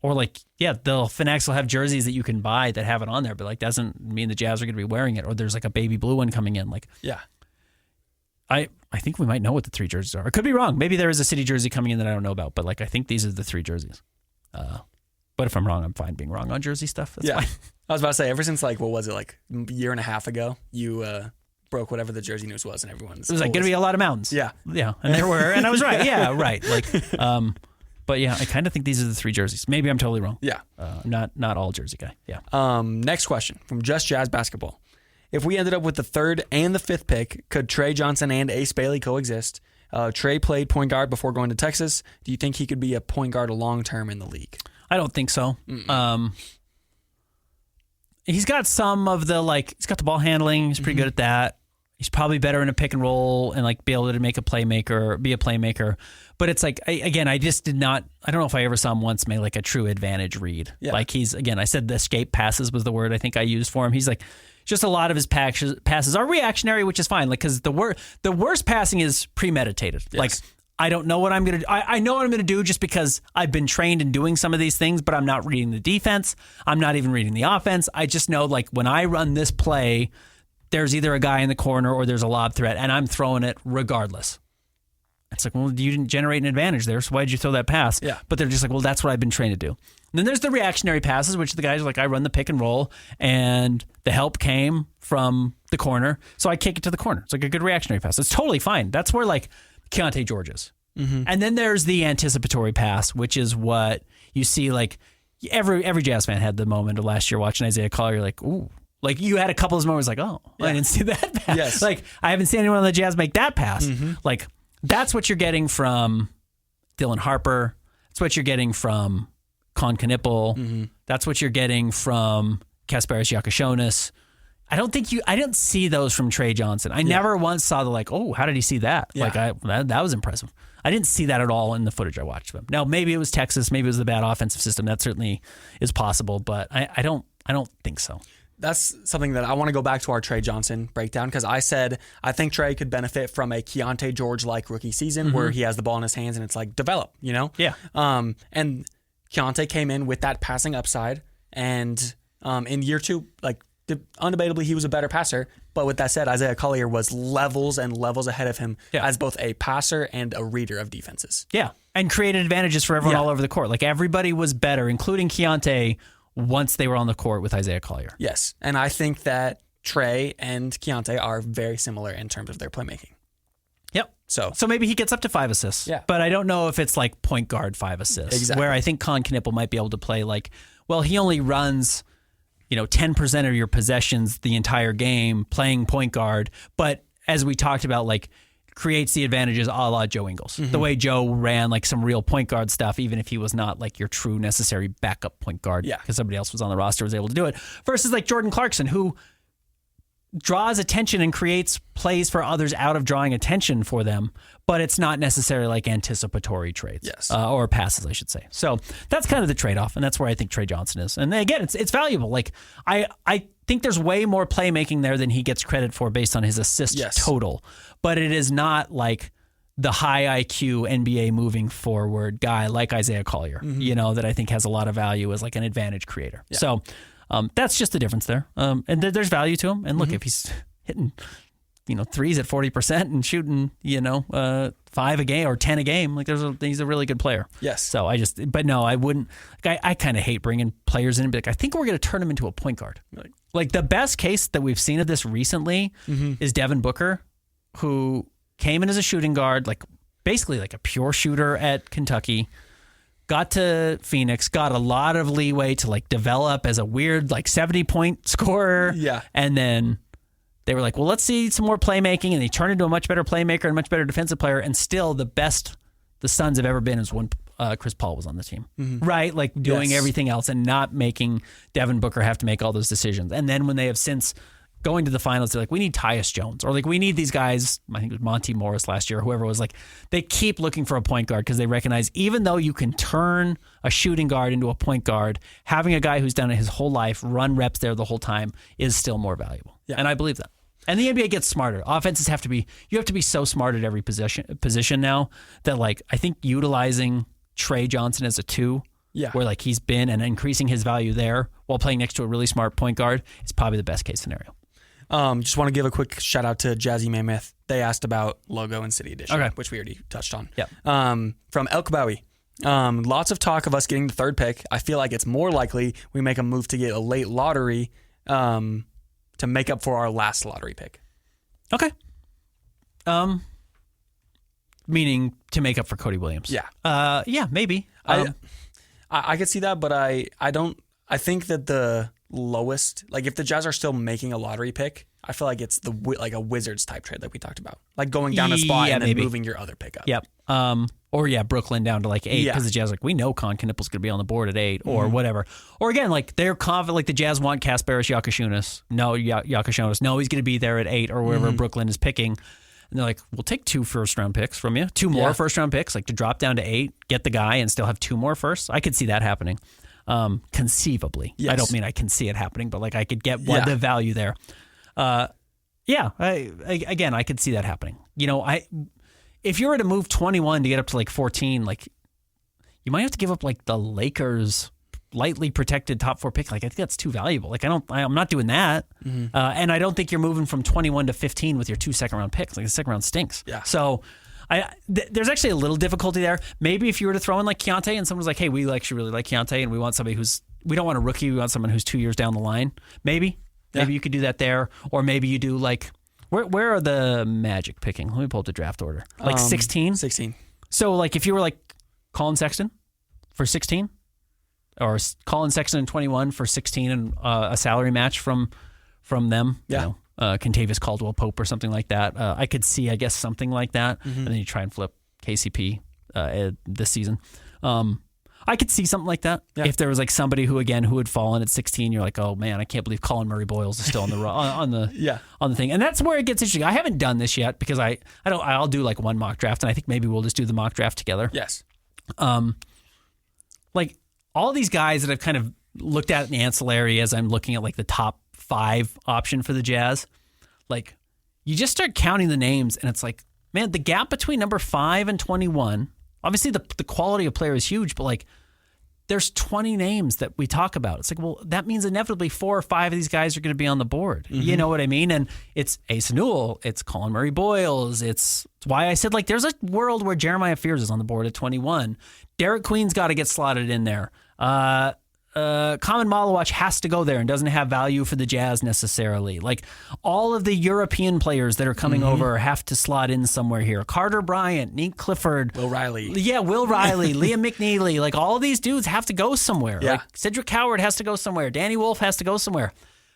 Or like, the Fanatics will have jerseys that you can buy that have it on there, but like doesn't mean the Jazz are going to be wearing it. Or there's like a baby blue one coming in. Like, I think we might know what the 3 jerseys are. I could be wrong. Maybe there is a City jersey coming in that I don't know about. But like, I think these are the 3 jerseys. But if I'm wrong, I'm fine being wrong on jersey stuff. That's fine. I was about to say, ever since like, what was it, like a year and a half ago, you broke whatever the jersey news was, and everyone's. It was like going to be a lot of mountains. Yeah. Yeah. And there were, and I was right. Yeah, right. Like, but yeah, I kind of think these are the 3 jerseys. Maybe I'm totally wrong. Yeah. Not all jersey guy. Yeah. Next question from Just Jazz Basketball. If we ended up with the 3rd and the 5th pick, could Trey Johnson and Ace Bailey coexist? Trey played point guard before going to Texas. Do you think he could be a point guard long term in the league? I don't think so. He's got some of the he's got the ball handling. He's pretty good at that. He's probably better in a pick and roll and be able to be a playmaker. But it's I just did not. I don't know if I ever saw him once make a true advantage read. Yeah. I said the escape passes was the word I think I used for him. He's just a lot of his passes are reactionary, which is fine. Because the worst passing is premeditated. Yes. I don't know what I'm going to do. I know what I'm going to do just because I've been trained in doing some of these things, but I'm not reading the defense. I'm not even reading the offense. I just know when I run this play, there's either a guy in the corner or there's a lob threat, and I'm throwing it regardless. It's well, you didn't generate an advantage there, so why did you throw that pass? Yeah. But they're just well, that's what I've been trained to do. And then there's the reactionary passes, which the guys are I run the pick and roll, and the help came from the corner, so I kick it to the corner. It's a good reactionary pass. It's totally fine. That's where Keontae George is. Mm-hmm. And then there's the anticipatory pass, which is what you see every Jazz fan had the moment of last year watching Isaiah Collier, ooh. You had a couple of moments oh, yeah. I didn't see that pass. Yes. I haven't seen anyone on the Jazz make that pass. Mm-hmm. That's what you're getting from Dylan Harper. That's what you're getting from Con Knipple. Mm-hmm. That's what you're getting from Kasparis Yakashonis. I didn't see those from Trey Johnson. I never once saw oh, how did he see that? Yeah. That was impressive. I didn't see that at all in the footage I watched of him. Now, maybe it was Texas. Maybe it was the bad offensive system. That certainly is possible, but I don't think so. That's something that I want to go back to our Trey Johnson breakdown because I said I think Trey could benefit from a Keontae George-like rookie season where he has the ball in his hands and it's develop, Yeah. And Keontae came in with that passing upside, and in year 2, undebatably he was a better passer. But with that said, Isaiah Collier was levels and levels ahead of him as both a passer and a reader of defenses. Yeah, and created advantages for everyone all over the court. Everybody was better, including Keontae, once they were on the court with Isaiah Collier. Yes, and I think that Trey and Keontae are very similar in terms of their playmaking. Yep. So maybe he gets up to 5 assists. Yeah. But I don't know if it's point guard 5 assists. Exactly. Where I think Con Knipple might be able to play he only runs 10% of your possessions the entire game playing point guard, but as we talked about, creates the advantages a la Joe Ingles. Mm-hmm. The way Joe ran some real point guard stuff, even if he was not your true necessary backup point guard because somebody else was on the roster was able to do it, versus Jordan Clarkson, who draws attention and creates plays for others out of drawing attention for them, but it's not necessarily anticipatory trades. Yes. Or passes, I should say. So that's kind of the trade-off, and that's where I think Trey Johnson is. And again, it's valuable. I think there's way more playmaking there than he gets credit for based on his assist total, but it is not the high IQ NBA moving forward guy like Isaiah Collier, that I think has a lot of value as an advantage creator. Yeah. So that's just the difference there. And there's value to him. And look, if he's hitting, threes at 40% and shooting, 5 a game or 10 a game, he's a really good player. Yes. So I wouldn't. I kind of hate bringing players in and be I think we're going to turn him into a point guard. The best case that we've seen of this recently is Devin Booker, who came in as a shooting guard, basically a pure shooter at Kentucky. Got to Phoenix, got a lot of leeway to develop as a weird 70-point scorer. Yeah. And then they were well, let's see some more playmaking, and he turned into a much better playmaker and a much better defensive player, and still the best the Suns have ever been is when Chris Paul was on the team. Mm-hmm. Right? Doing everything else and not making Devin Booker have to make all those decisions. And then when they have since going to the finals, they're we need Tyus Jones, or we need these guys. I think it was Monty Morris last year, or whoever was they keep looking for a point guard because they recognize even though you can turn a shooting guard into a point guard, having a guy who's done it his whole life, run reps there the whole time is still more valuable. Yeah. And I believe that. And the NBA gets smarter. Offenses have to be so smart at every position now that I think utilizing Trey Johnson as a 2, where he's been and increasing his value there while playing next to a really smart point guard is probably the best case scenario. Just want to give a quick shout out to Jazzy Mammoth. They asked about logo and City Edition, which we already touched on. Yep. From Elk Bowie. Lots of talk of us getting the 3rd pick. I feel like it's more likely we make a move to get a late lottery to make up for our last lottery pick. Okay. Meaning to make up for Cody Williams. Yeah. Yeah, maybe. I could see that, but I don't. I think that the lowest, like if the Jazz are still making a lottery pick, I feel like it's like a Wizards type trade like we talked about, like going down a spot and then moving your other pick up. Yep. Or Brooklyn down to like 8 because the Jazz like we know Con Knippel's going to be on the board at 8 or whatever. Or again, like they're confident, like the Jazz want Kasparis Yakashunas. No, Yakashunas. No, he's going to be there at 8 or wherever Brooklyn is picking. And they're like, we'll take 2 first-round picks from you, 2 more first-round picks, like to drop down to 8, get the guy, and still have 2 more firsts. I could see that happening, conceivably. Yes. I don't mean I can see it happening, but like I could get the value there. I could see that happening. You know, if you were to move 21 to get up to like 14, like you might have to give up like the Lakers lightly protected top 4 pick. Like I think that's too valuable. Like I'm not doing that. And I don't think you're moving from 21 to 15 with your 2 second-round picks. Like the second round stinks. Yeah. So there's actually a little difficulty there. Maybe if you were to throw in like Keontae and someone's like, hey, we actually really like Keontae and we want somebody we don't want a rookie. We want someone who's 2 years down the line. Maybe you could do that there. Or maybe you do like, where are the Magic picking? Let me pull up the draft order. Like 16? 16. So like if you were like Colin Sexton for 16, or Colin Sexton in 21 for 16 and a salary match from them. Yeah. You know, Kentavious Caldwell-Pope or something like that. I could see, I guess, something like that. And then you try and flip KCP this season. I could see something like that. Yeah. If there was like somebody who had fallen at 16, you're like, oh man, I can't believe Colin Murray Boyles is still on the on the thing. And that's where it gets interesting. I haven't done this yet because I'll do like one mock draft and I think maybe we'll just do the mock draft together. Yes. Like all these guys that I've kind of looked at in the ancillary as I'm looking at like the top 5 option for the Jazz, like you just start counting the names and it's like, man, the gap between number 5 and 21, obviously the quality of player is huge, but like there's 20 names that we talk about. It's like, well, that means inevitably 4 or 5 of these guys are going to be on the board. You know what I mean? And it's Ace Newell, it's Colin Murray Boyles. It's why I said like there's a world where Jeremiah Fears is on the board at 21. Derik Queen's got to get slotted in there. Common Malawach has to go there and doesn't have value for the Jazz necessarily. Like all of the European players that are coming over have to slot in somewhere here. Carter Bryant, Nate Clifford, Will Riley. Yeah, Will Riley, Liam McNeely. Like all of these dudes have to go somewhere. Yeah. Like Cedric Howard has to go somewhere. Danny Wolf has to go somewhere.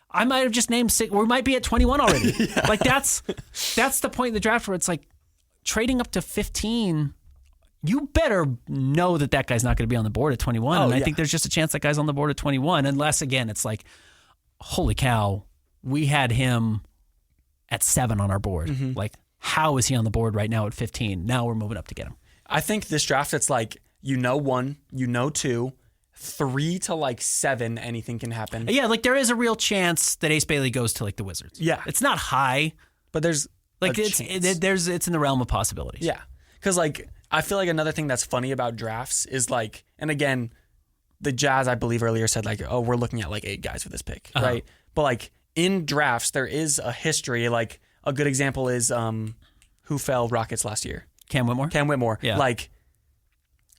I might have just named 6. We might be at 21 already. Like that's the point in the draft where it's like trading up to 15. You better know that guy's not going to be on the board at 21. I think there's just a chance that guy's on the board at 21. Unless, again, it's like, holy cow, we had him at 7 on our board. Like, how is he on the board right now at 15? Now we're moving up to get him. I think this draft, it's like, 1, 2, 3 to like 7, anything can happen. Yeah, like there is a real chance that Ace Bailey goes to like the Wizards. Yeah. It's not high. But there's like it's in the realm of possibilities. Yeah. Because like, I feel like another thing that's funny about drafts is like, and again, the Jazz, I believe earlier said like, oh, we're looking at like 8 guys for this pick, right? But like in drafts, there is a history. Like a good example is who fell Rockets last year? Cam Whitmore. Yeah. Like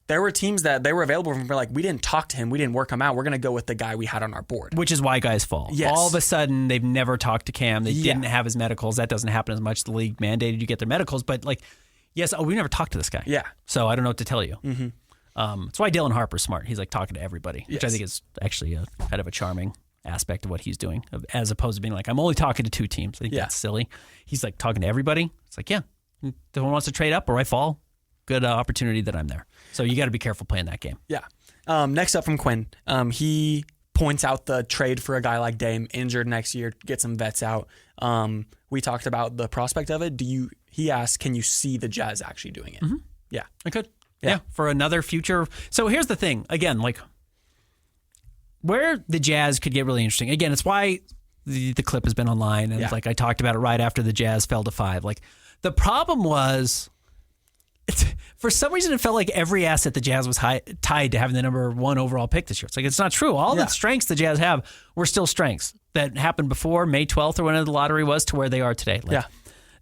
there were teams that they were available from, like we didn't talk to him, we didn't work him out. We're gonna go with the guy we had on our board, which is why guys fall. Yes. All of a sudden, they've never talked to Cam. They didn't have his medicals. That doesn't happen as much. The league mandated you get their medicals, but like. Yes, we never talked to this guy. Yeah. So I don't know what to tell you. That's why Dylan Harper's smart. He's like talking to everybody, which I think is actually kind of a charming aspect of what he's doing, as opposed to being like, I'm only talking to 2 teams. I think that's silly. He's like talking to everybody. It's like, yeah, if someone wants to trade up or I fall, good opportunity that I'm there. So you got to be careful playing that game. Yeah. Next up from Quinn, he points out the trade for a guy like Dame, injured next year, get some vets out. We talked about the prospect of it. He asked, can you see the Jazz actually doing it? Yeah. I could. Yeah. For another future. So here's the thing. Again, like where the Jazz could get really interesting. Again, it's why the clip has been online. And like I talked about it right after the Jazz fell to 5. Like the problem was, for some reason, it felt like every asset the Jazz was tied to having the number 1 overall pick this year. It's like, it's not true. All the strengths the Jazz have were still strengths that happened before May 12th or whenever the lottery was to where they are today. Like,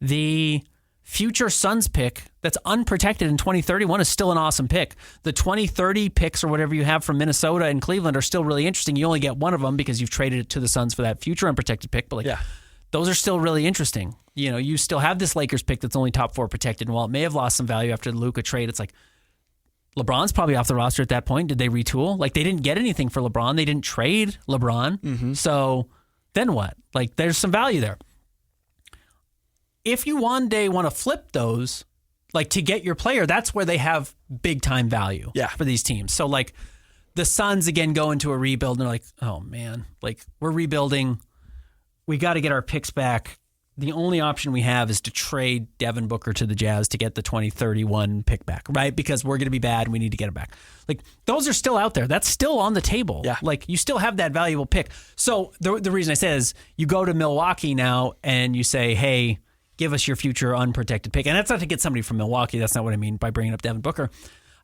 the future Suns pick that's unprotected in 2031 is still an awesome pick. The 2030 picks or whatever you have from Minnesota and Cleveland are still really interesting. You only get one of them because you've traded it to the Suns for that future unprotected pick. But like those are still really interesting. You know, you still have this Lakers pick that's only top 4 protected, and while it may have lost some value after the Luka trade, it's like LeBron's probably off the roster at that point. Did they retool? Like, they didn't get anything for LeBron. They didn't trade LeBron. So then what? Like, there's some value there. If you one day want to flip those, like to get your player, that's where they have big time value for these teams. So like the Suns again go into a rebuild and they're like, oh man, like we're rebuilding. We got to get our picks back. The only option we have is to trade Devin Booker to the Jazz to get the 2031 pick back, right? Because we're going to be bad and we need to get it back. Like those are still out there. That's still on the table. Yeah. Like you still have that valuable pick. So the reason I say is you go to Milwaukee now and you say, hey, give us your future unprotected pick. And that's not to get somebody from Milwaukee. That's not what I mean by bringing up Devin Booker.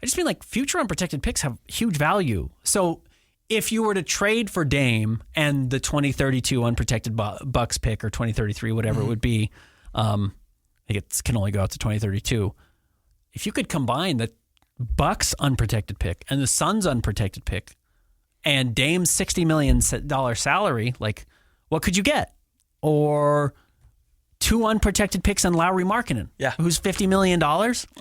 I just mean like future unprotected picks have huge value. So if you were to trade for Dame and the 2032 unprotected Bucks pick or 2033, whatever it would be, I think it can only go out to 2032. If you could combine the Bucks unprotected pick and the Suns unprotected pick and Dame's $60 million salary, like what could you get? Or 2 unprotected picks on Lauri Markkanen, who's $50 million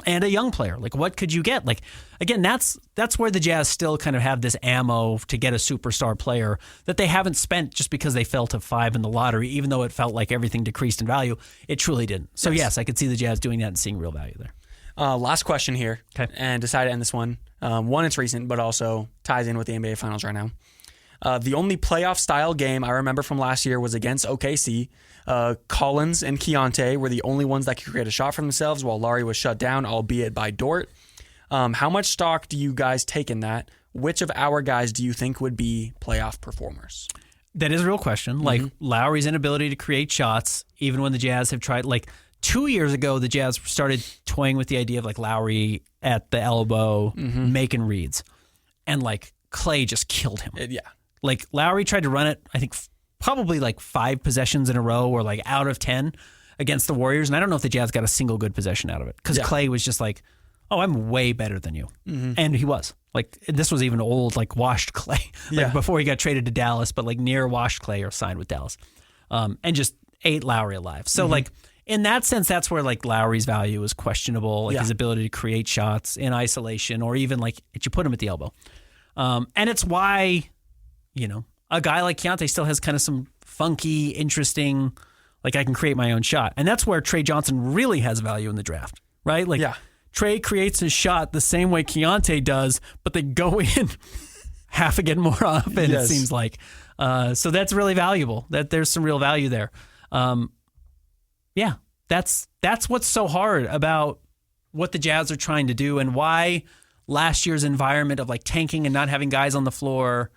and a young player. Like, what could you get? Like, again, that's where the Jazz still kind of have this ammo to get a superstar player that they haven't spent just because they fell to 5 in the lottery, even though it felt like everything decreased in value. It truly didn't. So, yes, I could see the Jazz doing that and seeing real value there. Last question here, and decided to end this one. One, it's recent, but also ties in with the NBA Finals right now. The only playoff-style game I remember from last year was against OKC. Collins and Keontae were the only ones that could create a shot for themselves while Lauri was shut down, albeit by Dort. How much stock do you guys take in that? Which of our guys do you think would be playoff performers? That is a real question. Like Lowry's inability to create shots, even when the Jazz have tried. Like 2 years ago, the Jazz started toying with the idea of like Lowry at the elbow, making reads. And like Clay just killed him. Like Lowry tried to run it, I think probably like 5 possessions in a row or like out of 10 against the Warriors. And I don't know if the Jazz got a single good possession out of it because Clay was just like, oh, I'm way better than you. And he was. Like this was even old, like washed Clay. Like before he got traded to Dallas, but like near washed Clay or signed with Dallas. And just ate Lowry alive. So like in that sense, that's where like Lowry's value is questionable. Like his ability to create shots in isolation or even like you put him at the elbow. And it's why, you know, a guy like Keontae still has kind of some funky, interesting, like I can create my own shot. And that's where Trey Johnson really has value in the draft, right? Like Trey creates his shot the same way Keontae does, but they go in half again more often, it seems like. So that's really valuable. That there's some real value there. That's what's so hard about what the Jazz are trying to do and why last year's environment of like tanking and not having guys on the floor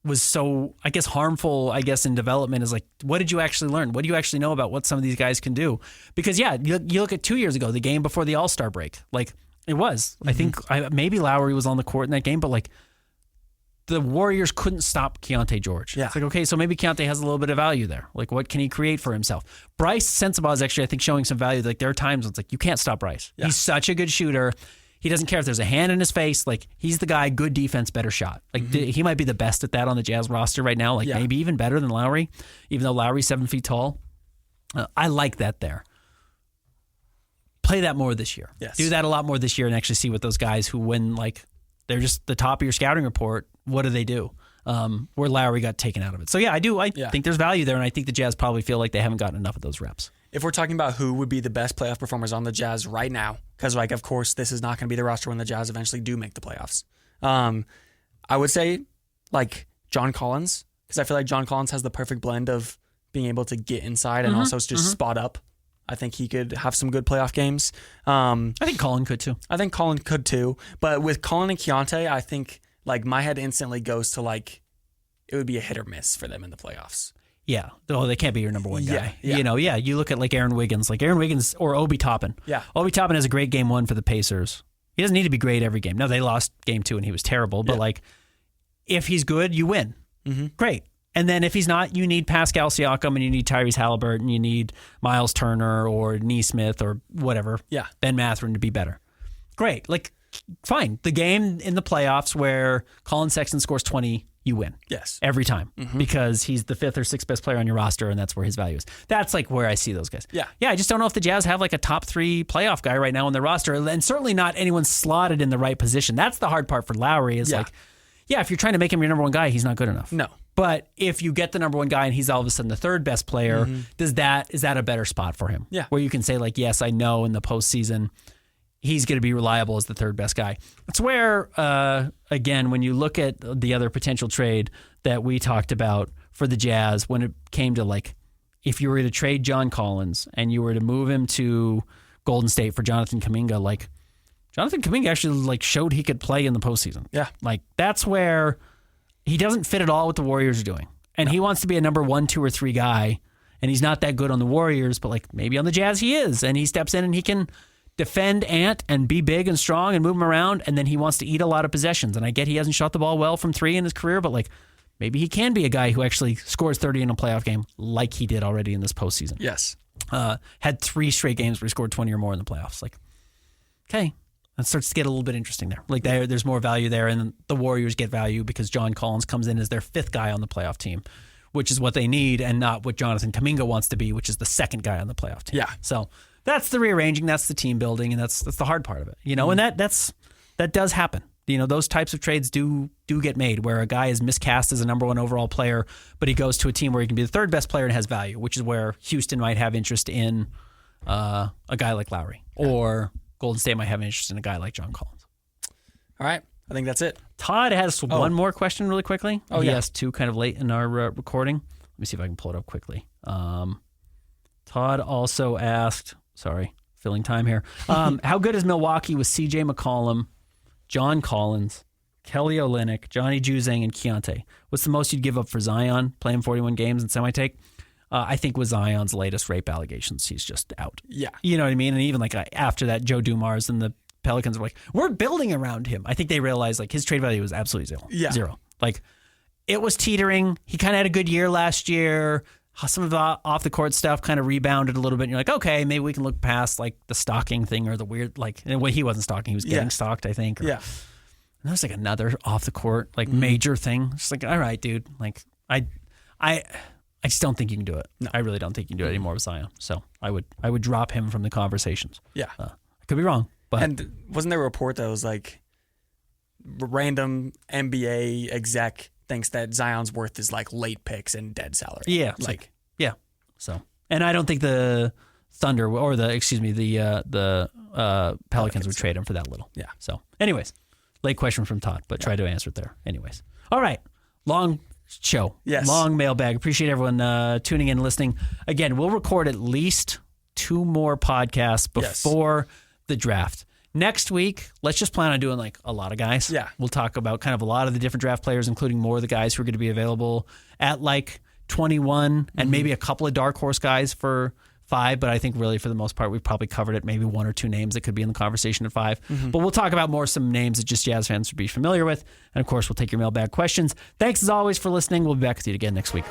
was so, I guess, harmful, in development is like, what did you actually learn? What do you actually know about what some of these guys can do? Because, you look at 2 years ago, the game before the All-Star break, like it was. I think maybe Lowry was on the court in that game, but like the Warriors couldn't stop Keontae George. It's like, okay, so maybe Keontae has a little bit of value there. Like, what can he create for himself? Bryce Sensabaugh is actually, I think, showing some value. Like, there are times when it's like, you can't stop Bryce. He's such a good shooter. He doesn't care if there's a hand in his face. Like, he's the guy, good defense, better shot. Like, he might be the best at that on the Jazz roster right now. Like, maybe even better than Lowry, even though Lowry's 7 feet tall. I like that there. Play that more this year. Do that a lot more this year and actually see what those guys who win, like, they're just the top of your scouting report, what do they do? Where Lowry got taken out of it. So, I think there's value there, and I think the Jazz probably feel like they haven't gotten enough of those reps. If we're talking about who would be the best playoff performers on the Jazz right now, because, like, of course, this is not going to be the roster when the Jazz eventually do make the playoffs. I would say, like, John Collins, because I feel like John Collins has the perfect blend of being able to get inside and also just spot up. I think he could have some good playoff games. I think Colin could, too. But with Colin and Keontae, I think, like, my head instantly goes to, like, it would be a hit or miss for them in the playoffs. Yeah. Oh, they can't be your number one guy. You look at like Aaron Wiggins or Obi Toppin. Obi Toppin has a great game 1 for the Pacers. He doesn't need to be great every game. No, they lost game 2 and he was terrible. But like, if he's good, you win. Great. And then if he's not, you need Pascal Siakam and you need Tyrese Halliburton, you need Miles Turner or Nesmith or whatever. Ben Mathurin to be better. Great. Like, fine. The game in the playoffs where Colin Sexton scores 20, you win. Yes. Every time. Because he's the 5th or 6th best player on your roster, and that's where his value is. That's like where I see those guys. Yeah. Yeah, I just don't know if the Jazz have like a top 3 playoff guy right now on their roster, and certainly not anyone slotted in the right position. That's the hard part for Lowry is like, yeah, if you're trying to make him your number 1 guy, he's not good enough. No. But if you get the number 1 guy and he's all of a sudden the 3rd best player, is that a better spot for him? Yeah. Where you can say like, yes, I know in the postseason he's going to be reliable as the 3rd best guy. That's where, again, when you look at the other potential trade that we talked about for the Jazz, when it came to like, if you were to trade John Collins and you were to move him to Golden State for Jonathan Kuminga, like Jonathan Kuminga actually like showed he could play in the postseason. Yeah. Like that's where he doesn't fit at all what the Warriors are doing. And he wants to be a number 1, 2, or 3 guy, and he's not that good on the Warriors, but like maybe on the Jazz he is, and he steps in and he can defend Ant and be big and strong and move him around, and then he wants to eat a lot of possessions. And I get he hasn't shot the ball well from 3 in his career, but like maybe he can be a guy who actually scores 30 in a playoff game like he did already in this postseason. Yes. Had 3 straight games where he scored 20 or more in the playoffs. Like, okay, that starts to get a little bit interesting there. Like there's more value there, and the Warriors get value because John Collins comes in as their 5th guy on the playoff team, which is what they need and not what Jonathan Kuminga wants to be, which is the 2nd guy on the playoff team. Yeah. So that's the rearranging, that's the team building, and that's the hard part of it. You know, and that does happen. You know, those types of trades do get made where a guy is miscast as a number 1 overall player, but he goes to a team where he can be the 3rd best player and has value, which is where Houston might have interest in a guy like Lowry, or Golden State might have interest in a guy like John Collins. All right. I think that's it. Todd has one more question really quickly. He asked 2 kind of late in our recording. Let me see if I can pull it up quickly. Todd also asked, filling time here. How good is Milwaukee with CJ McCollum, John Collins, Kelly Olynyk, Johnny Juzang, and Keontae? What's the most you'd give up for Zion, playing 41 games and semi-take? I think with Zion's latest rape allegations, he's just out. Yeah. You know what I mean? And even like after that, Joe Dumars and the Pelicans were like, we're building around him. I think they realized like his trade value was absolutely zero. Yeah. Zero. Like it was teetering. He kind of had a good year last year. Some of the off the court stuff kind of rebounded a little bit. And you're like, okay, maybe we can look past like the stalking thing or the weird, like, well, he wasn't stalking. He was getting stalked, I think. Yeah. And there was like another off the court, like major thing. Just like, all right, dude. Like I just don't think you can do it. No. I really don't think you can do it anymore with Zion. So I would drop him from the conversations. Yeah. I could be wrong. But and wasn't there a report that was like random NBA exec thinks that Zion's worth is like late picks and dead salary? Yeah. Like, yeah. So, and I don't think the Thunder or the Pelicans would trade him for that little. Yeah. So anyways, late question from Todd, but try to answer it there. Anyways. All right. Long show. Yes. Long mailbag. Appreciate everyone tuning in and listening. Again, we'll record at least 2 more podcasts before the draft. Next week, let's just plan on doing like a lot of guys. Yeah. We'll talk about kind of a lot of the different draft players, including more of the guys who are going to be available at like 21 and maybe a couple of dark horse guys for 5. But I think really for the most part, we've probably covered it. Maybe 1 or 2 names that could be in the conversation at 5. But we'll talk about some names that just Jazz fans would be familiar with. And of course, we'll take your mailbag questions. Thanks as always for listening. We'll be back with you again next week.